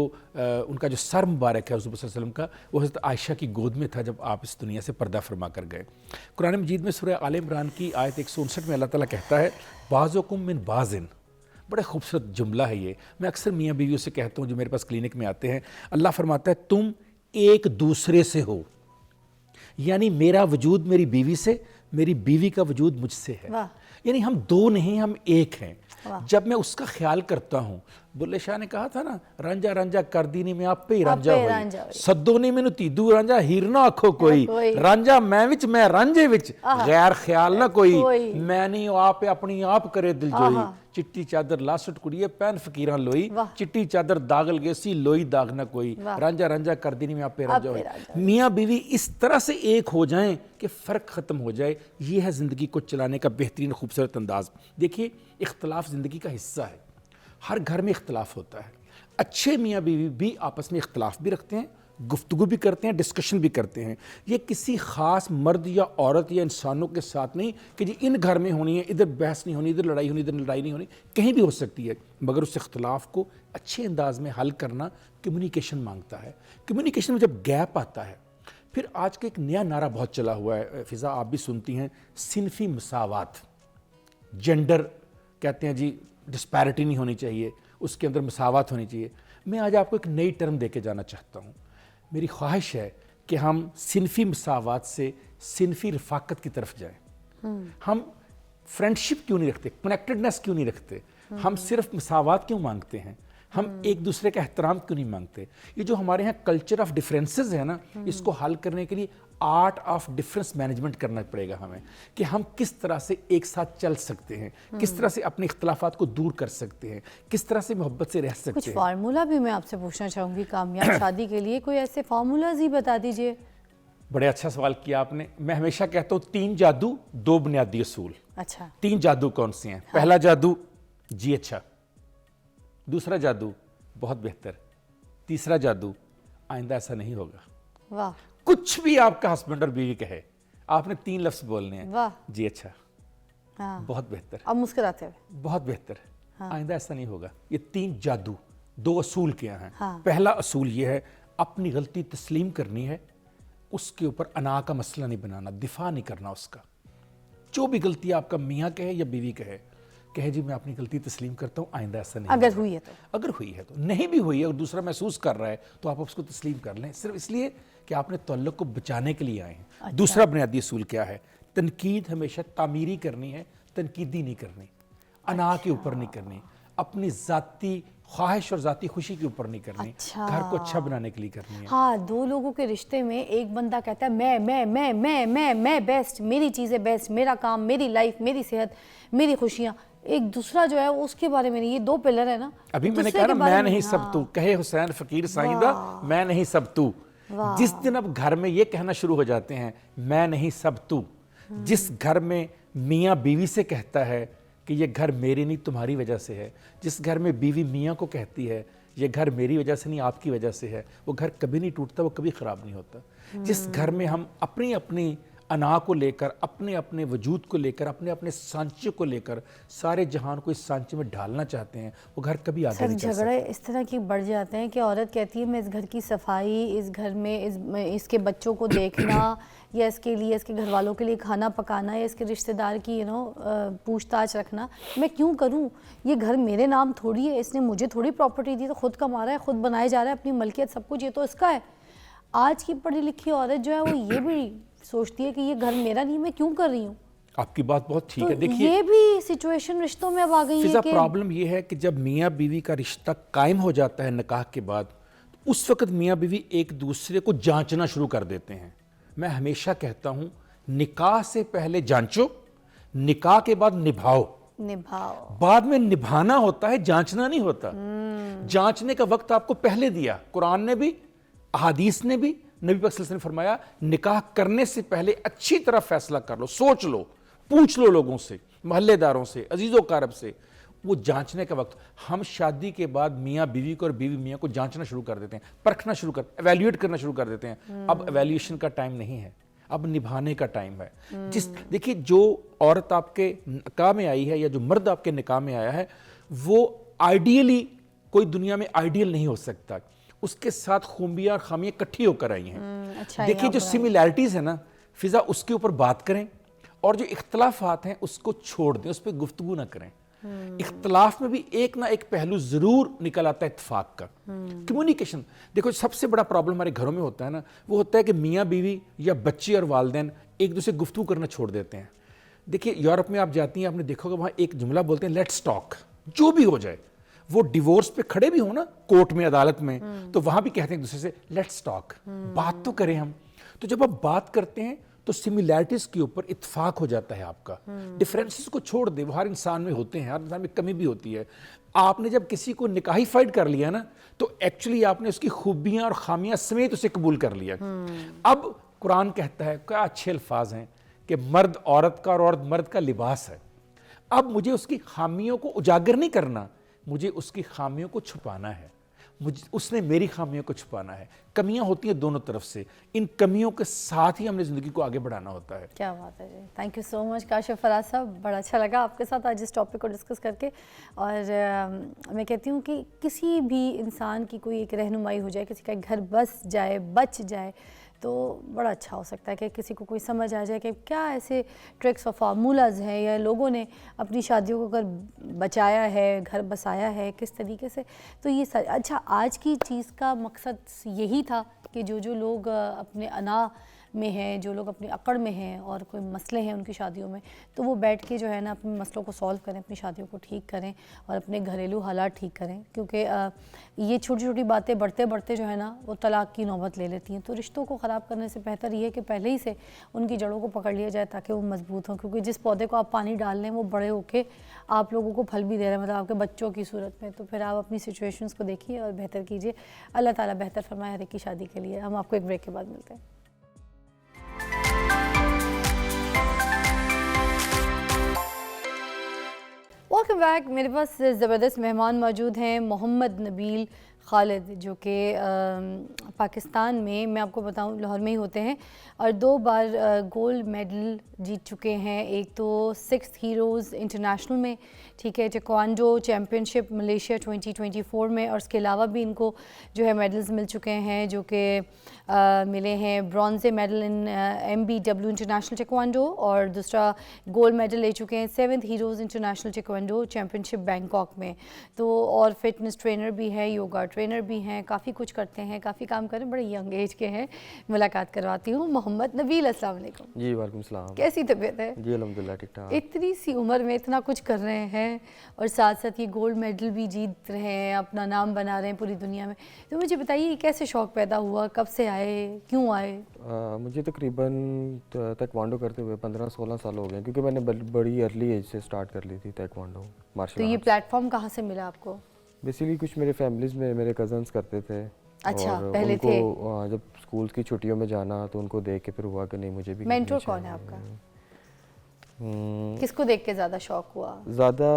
उनका जो सर मुबारक है हुज़ूर सल्लल्लाहु अलैहि वसल्लम का, वो हज़रत आयशा की गोद में था जब आप इस दुनिया से पर्दा फरमा कर गए। कुरान मजीद में सूरह आल इमरान की आयत 159 में अल्लाह ताला कहता है, बाज़ुकुम मिन बाज़िन। बड़ा खूबसूरत जुमला है ये। मैं अक्सर मियाँ बीवियों से कहता हूँ जो मेरे पास क्लिनिक में आते हैं, अल्लाह फरमाता है तुम एक दूसरे से हो, यानी मेरा वजूद मेरी बीवी से, मेरी बीवी का वजूद मुझसे है। यानी हम दो नहीं, हम एक हैं। जब मैं उसका ख्याल करता हूँ, बुल्ले शाह ने कहा था ना, रांझा रांझा कर दी नहीं मैं आप पे ही रांझा हुई, सद्दो नहीं मैनू तीदू रांझा हीरना आखो कोई, रांझा मैं विच मैं रांझे विच, गैर ख्याल ना कोई, मैं नहीं आप अपनी आप करे दिल जोई, चिट्टी चादर लासट कुड़िए पैन फकीरां लोई, चिट्टी चादर दागल गेसी लोई दाग ना कोई, रांझा रांझा कर दी नहीं मैं आप पे रांझा हुई। मियाँ बीवी इस तरह से एक हो जाएं कि फ़र्क ख़त्म हो जाए, ये है ज़िंदगी को चलाने का बेहतरीन खूबसूरत अंदाज़। देखिए, इख्तलाफ ज़िंदगी का हिस्सा है, हर घर में इख्तलाफ होता है। अच्छे मियाँ बीवी भी आपस में इख्तलाफ भी रखते हैं, गुफ्तगू भी करते हैं, डिस्कशन भी करते हैं। ये किसी ख़ास मर्द या औरत या इंसानों के साथ नहीं कि जी इन घर में होनी है, इधर बहस नहीं होनी, इधर लड़ाई होनी, इधर लड़ाई नहीं होनी, कहीं भी हो सकती है। मगर उस इख्तलाफ को अच्छे अंदाज में हल करना कम्युनिकेशन मांगता है। कम्युनिकेशन में जब गैप आता है, फिर आज का एक नया नारा बहुत चला हुआ है, फ़िज़ा आप भी सुनती हैं, सिनफ़ी मसावात, जेंडर कहते हैं जी, डिस्पैरिटी नहीं होनी चाहिए, उसके अंदर मसावत होनी चाहिए। मैं आज आपको एक नई टर्म दे के जाना चाहता हूँ। मेरी ख्वाहिश है कि हम सिनफ़ी मसावत से सिनफ़ी रफ़ाकत की तरफ जाएं। हम फ्रेंडशिप क्यों नहीं रखते, कनेक्टेडनेस क्यों नहीं रखते, हम सिर्फ मसावत क्यों मांगते हैं, हम एक दूसरे का एहतराम क्यों नहीं मांगते। ये जो हमारे यहाँ कल्चर ऑफ डिफरेंसेस है ना, इसको हल करने के लिए आर्ट ऑफ डिफरेंस मैनेजमेंट करना पड़ेगा हमें, कि हम किस तरह से एक साथ चल सकते हैं, किस तरह से अपने इख्तलाफात को दूर कर सकते हैं, किस तरह से मोहब्बत से रह सकते हैं। कुछ फार्मूला भी मैं आपसे पूछना चाहूँगी कामयाब शादी के लिए, कोई ऐसे फार्मूलाज ही बता दीजिए। बड़े अच्छा सवाल किया आपने। मैं हमेशा कहता हूँ 3 जादू 2 बुनियादी असूल। अच्छा, 3 जादू कौन से हैं? पहला जादू जी अच्छा, दूसरा जादू बहुत बेहतर, तीसरा जादू आइंदा ऐसा नहीं होगा। वाह। कुछ भी आपका हस्बैंड और बीवी कहे, आपने 3 लफ्ज बोलने हैं। वाह। जी अच्छा, हाँ, बहुत बेहतर, अब मुस्कुराते हुए, बहुत बेहतर, आइंदा ऐसा नहीं होगा। ये 3 जादू 2 असूल क्या हैं? हाँ। पहला असूल ये है, अपनी गलती तस्लीम करनी है, उसके ऊपर अना का मसला नहीं बनाना, दिफा नहीं करना उसका। जो भी गलती आपका मियाँ कहे या बीवी कहे जी मैं अपनी गलती तस्लीम करता हूँ, आइंदा ऐसा नहीं। अगर हुई है तो, अगर हुई है तो, नहीं भी हुई है और दूसरा महसूस कर रहा है तो आप उसको तस्लीम कर लें, सिर्फ इसलिए कि आपने तल्लुक़ को बचाने के लिए आए हैं। अच्छा। दूसरा बुनियादी असूल क्या है? तनकीद हमेशा तामीरी करनी है, तनकीदी नहीं करनी। अना के ऊपर नहीं करनी, अपनी ज़ाती ख्वाहिश और ज़ाती खुशी के ऊपर नहीं करनी, घर को अच्छा बनाने के लिए करनी है। हाँ, दो लोगों के रिश्ते में एक बंदा कहता है मैं बेस्ट, मेरी चीज़ें बेस्ट, मेरा काम, मेरी लाइफ, मेरी सेहत, मेरी खुशियाँ। एक दूसरा जो है उसके बारे में नहीं, ये दो पिलर है ना। अभी मैंने कहा ना, मैं नहीं सब तू, कहे हुसैन फकीर साइंदा, मैं नहीं सब तू। जिस दिन अब घर में ये कहना शुरू हो जाते हैं मैं नहीं सब तू, जिस घर में मियाँ बीवी से कहता है कि ये घर मेरी नहीं तुम्हारी वजह से है, जिस घर में बीवी मियाँ को कहती है ये घर मेरी वजह से नहीं आपकी वजह से है, वो घर कभी नहीं टूटता, वो कभी ख़राब नहीं होता। जिस घर में हम अपनी अपनी अना को लेकर, अपने अपने वजूद को लेकर, अपने अपने सांचे को लेकर सारे जहान को इस सांचे में ढालना चाहते हैं, वो घर कभी आगे नहीं चल सकता। झगड़े इस तरह की बढ़ जाते हैं कि औरत कहती है मैं इस घर की सफाई, इस घर में इसके बच्चों को देखना या इसके लिए, इसके घर वालों के लिए खाना पकाना या इसके रिश्तेदार की पूछताछ रखना मैं क्यों करूं? ये घर मेरे नाम थोड़ी है, इसने मुझे थोड़ी प्रॉपर्टी दी, तो खुद कमा रहा है, खुद बनाए जा रहा है, अपनी मलकियत सब कुछ ये तो इसका है। आज की पढ़ी लिखी औरत जो है वो ये भी सोचती है कि ये घर मेरा नहीं, मैं क्यों कर रही हूँ। आपकी बात बहुत ठीक तो है। देखिए ये भी सिचुएशन रिश्तों में अब आ गई है कि प्रॉब्लम ये है कि जब मियाँ बीवी का रिश्ता कायम हो जाता है निकाह के बाद, तो उस वक्त मियाँ बीवी एक दूसरे को जांचना शुरू कर देते हैं। मैं हमेशा कहता हूँ निकाह से पहले जांचो, निकाह के बाद निभाओ। बाद में निभाना होता है, जांचना नहीं होता। जांचने का वक्त आपको पहले दिया कुरान ने भी, अहादीस ने भी। नबी पाक सल्लल्लाहु अलैहि वसल्लम ने फरमाया निकाह करने से पहले अच्छी तरह फैसला कर लो, सोच लो, पूछ लो लोगों से, मोहल्लेदारों से, अजीज़ो कारब से। वो जांचने का वक्त। हम शादी के बाद मियाँ बीवी को और बीवी मियाँ को जांचना शुरू कर देते हैं, परखना शुरू कर, एवेल्यूएट करना शुरू कर देते हैं। अब एवेल्यूएशन का टाइम नहीं है, अब निभाने का टाइम है। देखिए जो औरत आपके निकाह में आई है या जो मर्द आपके निकाह में आया है, वो आइडियली कोई दुनिया में आइडियल नहीं हो सकता। उसके साथ खूबियाँ और खामियाँ इकट्ठी होकर आई हैं। देखिए जो सिमिलैरिटीज़ है ना फिजा, उसके ऊपर बात करें, और जो इख्तलाफात हैं उसको छोड़ दें, उस पर गुफ्तगू ना करें। इख्तलाफ में भी एक ना एक पहलू जरूर निकल आता है इत्तेफाक का, कम्युनिकेशन। देखो सबसे बड़ा प्रॉब्लम हमारे घरों में होता है ना, वो होता है कि मियाँ बीवी या बच्चे और वालिदैन एक दूसरे गुफ्तगू करना छोड़ देते हैं। देखिए यूरोप में आप जाती हैं, आपने देखा होगा वहाँ एक जुमला बोलते हैं लेट्स टॉक, जो भी हो जाए। वो डिवोर्स पे खड़े भी हो ना कोर्ट में, अदालत में, तो वहां भी कहते हैं एक दूसरे से लेट्स टॉक, बात तो करें हम। तो जब आप बात करते हैं तो सिमिलैरिटीज के ऊपर इत्तेफाक हो जाता है आपका। डिफरेंसेस को छोड़ दे, वो हर इंसान में होते हैं, हर इंसान में कमी भी होती है। आपने जब किसी को निकाही फाइट कर लिया ना, तो एक्चुअली आपने उसकी खूबियां और खामियां समेत उसे कबूल कर लिया। अब कुरान कहता है, क्या अच्छे अल्फाज हैं कि मर्द औरत का और औरत मर्द का लिबास है। अब मुझे उसकी खामियों को उजागर नहीं करना, मुझे उसकी खामियों को छुपाना है, मुझे उसने मेरी खामियों को छुपाना है। कमियां होती हैं दोनों तरफ से, इन कमियों के साथ ही हमने ज़िंदगी को आगे बढ़ाना होता है। क्या बात है जी, thank you so much Kashif Faraz sahab, बड़ा अच्छा लगा आपके साथ आज इस टॉपिक को डिस्कस करके। और मैं कहती हूँ कि किसी भी इंसान की कोई एक रहनुमाई हो जाए, किसी का घर बस जाए, बच जाए, तो बड़ा अच्छा हो सकता है कि किसी को कोई समझ आ जाए कि क्या ऐसे ट्रिक्स और फार्मूलाज हैं या लोगों ने अपनी शादियों को अगर बचाया है, घर बसाया है किस तरीके से। तो ये अच्छा, आज की चीज़ का मकसद यही था कि जो लोग अपने अना में हैं, जो लोग अपनी अकड़ में हैं और कोई मसले हैं उनकी शादियों में, तो वो बैठ के जो है ना अपने मसलों को सॉल्व करें, अपनी शादियों को ठीक करें और अपने घरेलू हालात ठीक करें। क्योंकि ये छोटी छोटी बातें बढ़ते बढ़ते जो है ना वो तलाक की नौबत ले लेती हैं। तो रिश्तों को ख़राब करने से बेहतर ये है कि पहले ही से उनकी जड़ों को पकड़ लिया जाए ताकि वो मजबूत हों। क्योंकि जिस पौधे को आप पानी डाल लें वो बड़े होके आप लोगों को फल भी दे रहे हैं, मतलब आपके बच्चों की सूरत में। तो फिर आप अपनी सिचुएशंस को देखिए और बेहतर कीजिए। अल्लाह ताला बेहतर फरमाए हर एक की शादी के लिए। हम आपको एक ब्रेक के बाद मिलते हैं। Welcome back. मेरे पास ज़बरदस्त मेहमान मौजूद हैं, मोहम्मद नबील खालिद, जो कि पाकिस्तान में, मैं आपको बताऊं, लाहौर में ही होते हैं और 2 बार गोल्ड मेडल जीत चुके हैं। एक तो 6th हीरोज़ इंटरनेशनल में, ठीक है, टेक्वांडो चैम्पियनशिप मलेशिया 2024 में, और उसके अलावा भी इनको जो है मेडल्स मिल चुके हैं, जो कि मिले हैं bronze medal in MBW international taekwondo, और दूसरा गोल्ड मेडल ले चुके हैं 7th heroes international taekwondo championship Bangkok में। तो और फिटनेस ट्रेनर भी है, योगा ट्रेनर भी हैं, काफ़ी कुछ करते हैं, काफ़ी काम कर रहे हैं, बड़े यंग एज के हैं। मुलाकात करवाती हूँ। मोहम्मद नबील, अस्सलाम वालेकुम। जी वालेकुम सलाम। कैसी तबीयत है? जी अल्हम्दुलिल्लाह ठीक ठाक। इतनी सी उम्र में इतना कुछ कर रहे हैं और साथ साथ ये गोल्ड मेडल भी जीत रहे हैं, अपना नाम बना रहे हैं पूरी दुनिया में। तो मुझे बताइए कैसे शौक़ पैदा हुआ, कब से आए, क्यों आए? मुझे तकरीबन ताइक्वांडो करते हुए 15-16 साल हो गए, क्योंकि मैंने बड़ी अर्ली एज से स्टार्ट कर ली थी ताइक्वांडो मार्शल तो ये आर्ट्स। प्लेटफॉर्म कहाँ से मिला आपको? बेसिकली कुछ मेरे फैमिलीज़ में मेरे कज़न्स करते थे। अच्छा, और पहले उनको, थे? जब स्कूल की छुट्टियों में जाना तो उनको देख के फिर हुआ कि नहीं मुझे भी। मेंटोर कौन है आपका? किसको देख के ज़्यादा शौक हुआ? ज़्यादा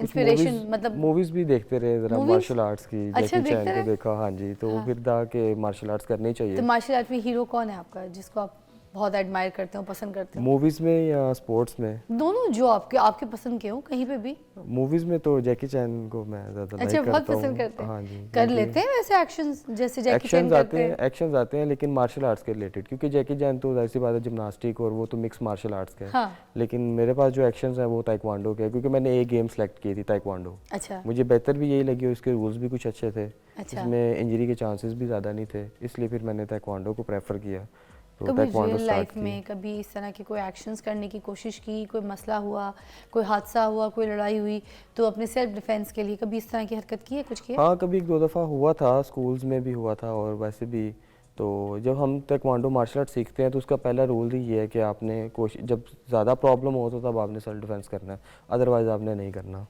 इंस्पिरेशन मतलब मूवीज़ भी देखते रहे ज़रा मार्शल आर्ट्स की। अच्छा, जैकी चैन देखते को देखा, हाँ जी, तो फिर था कि मार्शल आर्ट्स करनी चाहिए। तो मार्शल आर्ट में हीरो कौन है आपका जिसको आप बहुत एडमायर करते हो, पसंद करते हो? मूवीज़ में या स्पोर्ट्स में? दोनों, जो आपके पसंद के हो, कहीं पे भी। मूवीज़ में तो जैकी चैन को मैं ज़्यादा अच्छा, लाइक बहुत करता हूँ। पसंद करते हैं। हाँ जी, कर लेते हैं वैसे एक्शंस जैसे जैकी चैन एक्शंस आते करते हैं, हैं? एक्शंस आते हैं, लेकिन मार्शल आर्ट्स के रिलेटेड, क्योंकि जैकी चैन तो ऐसी बात है जिम्नास्टिक और वो तो मिक्स मार्शल आर्ट्स का है। हाँ। लेकिन मेरे पास जो एक्शंस हैं वो ताइक्वांडो के हैं, क्योंकि मैंने एक गेम सेलेक्ट की थी ताइक्वांडो। अच्छा। मुझे बेहतर भी यही लगी और उसके रूल्स भी कुछ अच्छे थे। अच्छा। इसमें इंजरी के चांसेस भी ज़्यादा नहीं थे, इसलिए फिर मैंने ताइक्वांडो को प्रेफर किया। तो कभी ताइक्वांडो रियल स्टार्ट लाइफ की। में कभी इस तरह के कोई एक्शंस करने की कोशिश की, कोई मसला हुआ, कोई हादसा हुआ, कोई लड़ाई हुई, तो अपने सेल्फ डिफेंस के लिए कभी इस तरह की हरकत की है, कुछ किया? हाँ, कभी 1-2 दफ़ा हुआ था, स्कूल्स में भी हुआ था और वैसे भी। तो जब हम ताइक्वांडो मार्शल आर्ट सीखते हैं तो उसका पहला रूल ही ये है कि आपने कोशिश, जब ज़्यादा प्रॉब्लम हो तो तब आपने सेल्फ डिफेंस करना है, अदरवाइज़ आपने नहीं करना।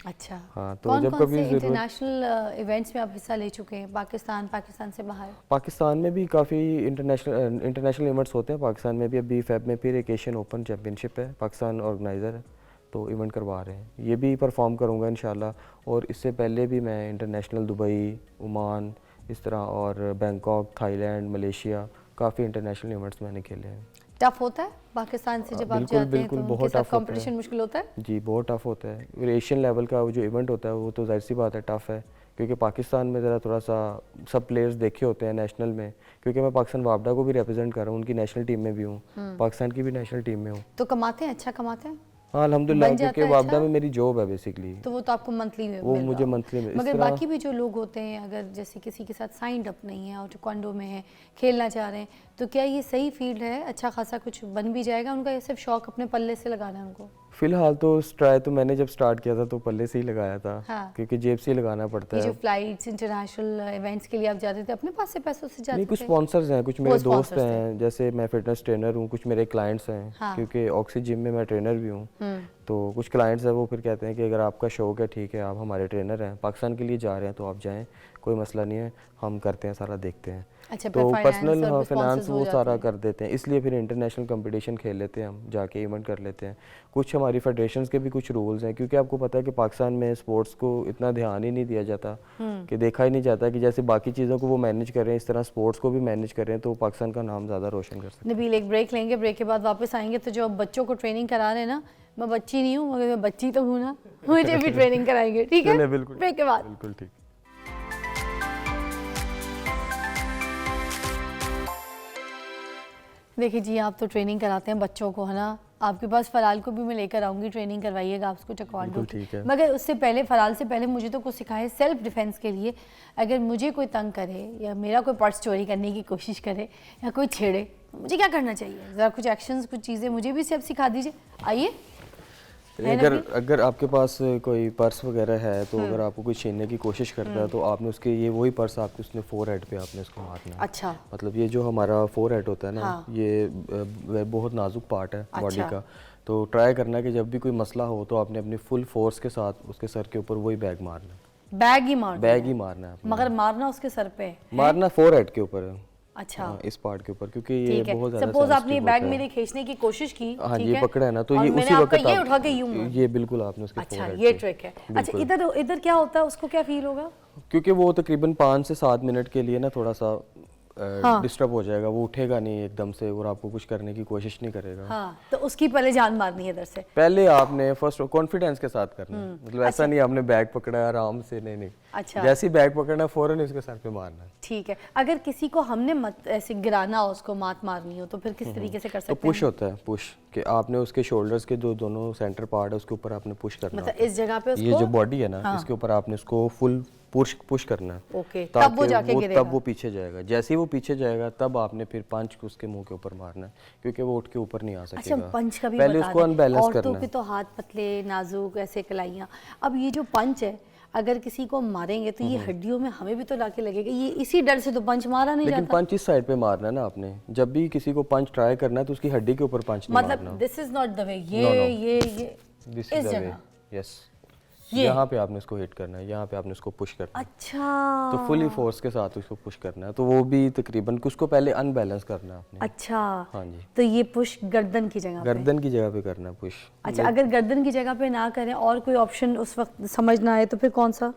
अच्छा। हाँ, तो कौन जब कौन कभी से ज़रूरत, इंटरनेशनल इवेंट्स में आप हिस्सा ले चुके हैं? पाकिस्तान से बाहर? पाकिस्तान में भी काफ़ी इंटरनेशनल इवेंट्स होते हैं। पाकिस्तान में भी अभी फेब में फिर एक एशियन ओपन चैम्पियनशिप है, पाकिस्तान ऑर्गेनाइज़र है, तो इवेंट करवा रहे हैं। ये भी परफॉर्म करूँगा इंशाल्लाह। और इससे पहले भी मैं इंटरनेशनल दुबई, ओमान, इस तरह, और बैंकॉक, थाईलैंड, मलेशिया, काफ़ी इंटरनेशनल इवेंट्स मैंने खेले हैं। टफ होता है पाकिस्तान से जब आप बिल्कुल, जाते हैं बिल्कुल, तो बहुत उनके साथ टफ होता है। कंपटीशन मुश्किल होता है? जी, बहुत टफ़ होता है। और एशियन लेवल का वो जो इवेंट होता है वो तो ज़ाहिर सी बात है टफ़ है, क्योंकि पाकिस्तान में ज़रा थोड़ा सा सब प्लेयर्स देखे होते हैं नेशनल में, क्योंकि मैं पाकिस्तान वापडा को भी रिप्रेजेंट कर रहा हूँ, उनकी नेशनल टीम में भी हूँ, पाकिस्तान की भी नेशनल टीम में हूँ। तो कमाते हैं, अच्छा कमाते हैं? हाँ अल्हम्दुलिल्लाह, बन जाता क्योंकि है वापडा अच्छा? में मेरी जॉब है बेसिकली। तो वो तो आपको मंथली में वो मिल मुझे रहा हो। monthly में, इस मगर तरह- बाकी भी जो लोग होते हैं, अगर जैसे किसी के साथ साइंड अप नहीं है और टेक्वांडो में है, खेलना चाह रहे हैं, तो क्या ये सही फील्ड है? अच्छा खासा कुछ बन भी जाएगा उनका, या सिर्फ शौक अपने पल्ले से लगाना है उनको? फिलहाल तो ट्राई तो मैंने जब स्टार्ट किया था तो पल्ले से ही लगाया था। हाँ। क्योंकि जेब से ही लगाना पड़ता ये है। जो फ्लाइट्स इंटरनेशनल इवेंट्स के लिए आप जाते थे, अपने पास से पैसों से जाते नहीं, कुछ थे? स्पॉन्सर्स हैं, कुछ वो मेरे दोस्त sponsors थे। हैं, जैसे मैं फिटनेस ट्रेनर हूँ, कुछ मेरे क्लाइंट्स हैं। हाँ। क्योंकि ऑक्सी जिम में मैं ट्रेनर भी हूँ, तो कुछ क्लाइंट्स हैं, वो फिर कहते हैं कि अगर आपका शौक है, ठीक है, आप हमारे ट्रेनर हैं, पाकिस्तान के लिए जा रहे हैं तो आप जाएं, कोई मसला नहीं है, हम करते हैं, सारा देखते हैं। अच्छा, तो फिर पर्सनल finance और फाइनेंस sponsors हो वो जाते सारा हैं। कर देते हैं, इसलिए फिर इंटरनेशनल कंपटीशन खेल लेते हैं, हम जाके इवेंट कर लेते हैं। कुछ हमारी फेडरेशंस के भी कुछ रूल्स हैं, क्योंकि आपको पता है कि पाकिस्तान में स्पोर्ट्स को इतना ध्यान ही नहीं दिया जाता, कि देखा ही नहीं जाता कि जैसे बाकी चीज़ों को वो मैनेज कर रहे हैं, इस तरह स्पोर्ट्स को भी मैनेज कर रहे हैं, तो पाकिस्तान का नाम ज़्यादा रोशन कर सकते हैं। नबील, एक ब्रेक लेंगे, ब्रेक के बाद वापस आएंगे। तो जो अब बच्चों को ट्रेनिंग करा रहे हैं ना, मैं बच्ची नहीं हूँ मगर मैं बच्ची तो हूँ ना, मुझे भी ट्रेनिंग कराएंगे, ठीक है? चलिए, बिल्कुल ब्रेक के बाद। बिल्कुल ठीक। देखिए जी, आप तो ट्रेनिंग कराते हैं बच्चों को, है ना? आपके पास फराल को भी मैं लेकर आऊँगी, ट्रेनिंग करवाइएगा आप उसको टेक्वांडो बिल्कुल ठीक की। है। मगर उससे पहले, फराल से पहले मुझे तो कुछ सिखाए सेल्फ डिफेंस के लिए। अगर मुझे कोई तंग करे या मेरा कोई पर्स चोरी करने की कोशिश करे या कोई छेड़े, तो मुझे क्या करना चाहिए? ज़रा कुछ एक्शंस, कुछ चीज़ें मुझे भी सब सिखा दीजिए। आइए। अगर आपके पास कोई पर्स वगैरह है, तो अगर आपको कोई छीनने की कोशिश करता है, तो आपने उसके, ये वही पर्स आपके उसने फोरहेड पे आपने इसको मारना है। अच्छा। मतलब ये जो हमारा फोरहेड होता है ना, हाँ। ये बहुत नाजुक पार्ट है बॉडी अच्छा। का। तो ट्राई करना है कि जब भी कोई मसला हो तो आपने अपनी फुल फोर्स के साथ उसके सर के ऊपर वही बैग मारना है। बैग ही मारना बैग है? ही मारना है आपने। मगर मारना उसके सर पे है? मारना फोरहेड के ऊपर है। अच्छा। हाँ, इस पार्ट के ऊपर, क्योंकि ये ठीक बहुत है। ज़्यादा सपोज आपने ये sensitive बैग होता है। मेरे खींचने की कोशिश की, हाँ, ठीक ये है? पकड़ा है ना, तो और ये मैंने उसी आपका वक्त ये उठा के यूं मारा। ये बिल्कुल आपने उसके अच्छा, forehead ये पे- ट्रिक है। अच्छा, बिल्कुल। इधर क्या होता है, उसको क्या फील होगा? क्योंकि वो तकरीबन 5 से 7 मिनट के लिए ना थोड़ा सा हाँ। डिस्टर्ब हो जाएगा, वो उठेगा नहीं एकदम से और आपको कुछ करने की कोशिश नहीं करेगा। हाँ, तो उसकी पहले जान मारनी है इधर से। पहले आपने फर्स्ट कॉन्फिडेंस के साथ करना है, मतलब ऐसा नहीं आपने बैग पकड़ा है आराम से, नहीं। अच्छा। जैसे ही बैग पकड़ना फौरन उसके सर पे मारना है। ठीक है। अगर किसी को हमने मत ऐसे गिराना हो, उसको मात मारनी हो, तो फिर किस तरीके से कर तो सकते पुश हैं? होता है, पुश कि आपने उसके शोल्डर्स के जो दोनों सेंटर पार्ट है उसके ऊपर आपने पुश करना मतलब होता है। इस जगह पे ये उसको, जो बॉडी है ना, हाँ। इसके ऊपर आपने उसको फुल पुश करना है ओके, तब वो ताकि जाके गिरेगा। तब वो पीछे जाएगा। जैसे ही वो पीछे जाएगा तब आपने फिर पंच उसके मुंह के ऊपर मारना है, क्योंकि वो उठ के ऊपर नहीं आ अच्छा, सकेगा। पंच का भी पहले बता उसको दें। अनबैलेंस औरतों करना के है। तो हाथ पतले नाजुक ऐसे कलाइयाँ, अब ये जो पंच है अगर किसी को मारेंगे तो ये हड्डियों में हमें भी तो लाके लगेगा, ये इसी डर से तो पंच मारा नहीं लेकिन जाता। पंच इस साइड पे मारना है ना आपने, जब भी किसी को पंच ट्राई करना है तो उसकी हड्डी के ऊपर पंच नहीं मारना। मतलब this is not the way, No, ये दिस इस इज द वे, जगह। यस, ये? यहाँ पे आपने इसको हिट करना है, यहाँ पे आपने इसको पुश करना है, अच्छा तो फुली फोर्स के साथ उसको पुश करना है। तो वो भी तकरीबन उसको पहले अनबैलेंस करना है आपने। अच्छा, हाँ जी, तो ये पुश गर्दन की जगह पे। गर्दन की जगह पे करना है पुश। अच्छा, अगर गर्दन की जगह पे ना करें और कोई ऑप्शन उस वक्त समझ ना आए तो फिर कौन सा?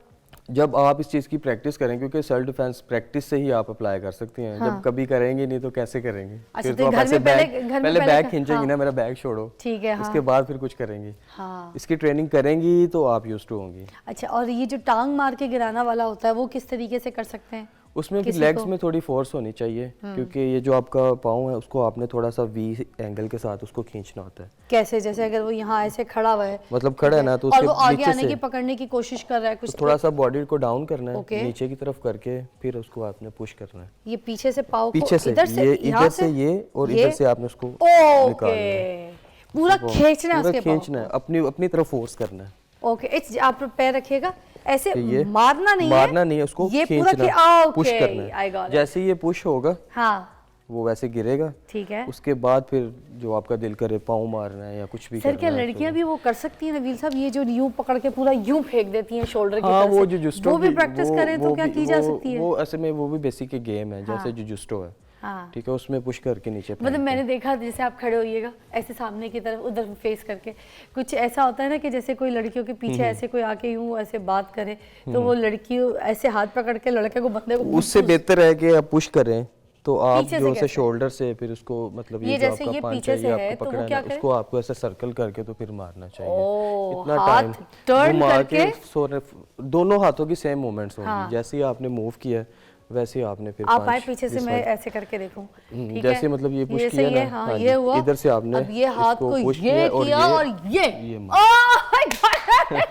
जब आप इस चीज़ की प्रैक्टिस करें, क्योंकि सेल्फ डिफेंस प्रैक्टिस से ही आप अप्लाई कर सकती हैं। जब कभी करेंगे नहीं तो कैसे करेंगे? अच्छा, फिर तो आप घर ऐसे में पहले- बैग घर में पहले पहले बैग कर- खींचेंगी हाँ। ना, मेरा बैग छोड़ो, ठीक है, हाँ। उसके बाद फिर कुछ करेंगी। हाँ। इसकी ट्रेनिंग करेंगी तो आप यूज टू होंगी। अच्छा, और ये जो टांग मार के गिराना वाला होता है वो किस तरीके से कर सकते हैं? उसमें भी किसी लेग्स को- में थोड़ी फोर्स होनी चाहिए, क्योंकि ये जो आपका पाँव है उसको आपने थोड़ा सा वी एंगल के साथ उसको खींचना होता है। कैसे? जैसे अगर वो यहाँ ऐसे खड़ा हुआ है, मतलब खड़ा है ना, तो और उसके वो आगे नीचे आने से की पकड़ने की कोशिश कर रहा है कुछ, तो थोड़ा सा बॉडी को डाउन करना है, ओके। नीचे की तरफ करके फिर उसको आपने पुश करना है। ये पीछे से पाव को पीछे से इधर से ये, यहाँ इधर से ये, और ये? इधर से आपने उसको निकालना ओके, है। पूरा खींचना है पूरा उसके पाँव खींचना है, अपनी अपनी तरफ फोर्स करना है। ओके, इट्स आप पैर रखिएगा ऐसे, ये मारना नहीं है, मारना नहीं है, उसको ये पूरा खींचना, पुश ओके, करना आई है। Got it. जैसे ये पुश होगा हाँ, वो वैसे गिरेगा, ठीक है। उसके बाद फिर जो आपका दिल करे पाँव मारना है या कुछ भी सर क्या करना है, लड़कियां भी वो कर सकती हैं नबील साहब, ये जो यूं पकड़ के पूरा यूं फेंक देती हैं शोल्डर की हाँ, तरफ वो से, जुजुस्टो वो भी की- प्रैक्टिस करें तो क्या की जा सकती है? वो ऐसे में वो भी बेसिक गेम है, जैसे हाँ। जुजुस्टो है, हाँ, ठीक है, उसमें पुश करके नीचे मतलब फेंकते मैंने देखा जैसे आप खड़े होइएगा ऐसे सामने की तरफ उधर फेस करके, कुछ ऐसा होता है ना कि जैसे कोई लड़कियों के पीछे ऐसे कोई आके यूं ऐसे बात करे तो वो लड़की ऐसे हाथ पकड़ के लड़के को बंदे को हैं। उससे बेहतर है कि आप पुश करें, तो आप पीछे से जो से कैसे? शोल्डर से फिर उसको मतलब ये ये जो जैसे आपका ये पंच पीछे है से ये है, आपको तो वो पकड़ा है क्या ना, करें? उसको आपको ऐसे सर्कल करके तो फिर मारना चाहिए। ओ, इतना हाथ टाइम turn घुमा करके? दोनों हाथों की सेम मूवमेंट्स होंगी। हाँ। जैसे ही आपने मूव किया वैसे ही आपने फिर आप punch आए पीछे से this मैं one। ऐसे करके देखूं, ठीक है? जैसे मतलब ये पुश से किया ये, ना, हाँ, हाँ ये जी, हुआ, इधर से आपने अब ये हाथ इसको को push ये और किया और ये मारा। ओह माय गॉड,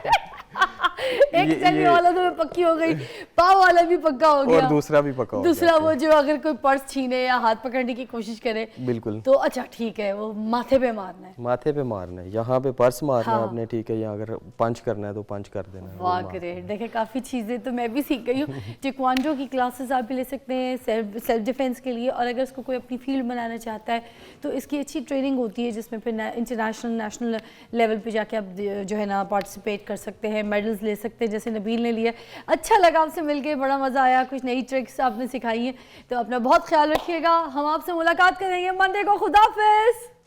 एक चलने वाला तो मैं पक्की हो गई, पाव वाला भी पक्का हो गया, और दूसरा भी पक्का हो गया। दूसरा वो जो अगर कोई पर्स छीने या हाथ पकड़ने की कोशिश करे बिल्कुल, तो अच्छा ठीक है, वो माथे पे मारना है। माथे पे मारना है, यहाँ पे पर्स मारना है हाँ। आपने, ठीक है, या अगर पंच करना है तो पंच कर देना है। वो वाह मारना है। ग्रेट, देखे काफ़ी चीज़ें तो मैं भी सीख गई हूँ। टेक्वांडो की क्लासेस आप भी ले सकते हैं सेल्फ डिफेंस के लिए, और अगर इसको कोई अपनी फील्ड बनाना चाहता है तो इसकी अच्छी ट्रेनिंग होती है जिसमें फिर इंटरनेशनल नेशनल लेवल पे जाके आप जो है ना पार्टिसिपेट कर सकते हैं, मेडल्स ले सकते हैं जैसे नबील ने लिया। अच्छा लगा आपसे मिलके, बड़ा मज़ा आया, कुछ नई ट्रिक्स आपने सिखाई हैं, तो अपना बहुत ख्याल रखिएगा। हम आपसे मुलाकात करेंगे मंडे को। खुदा हाफिज़।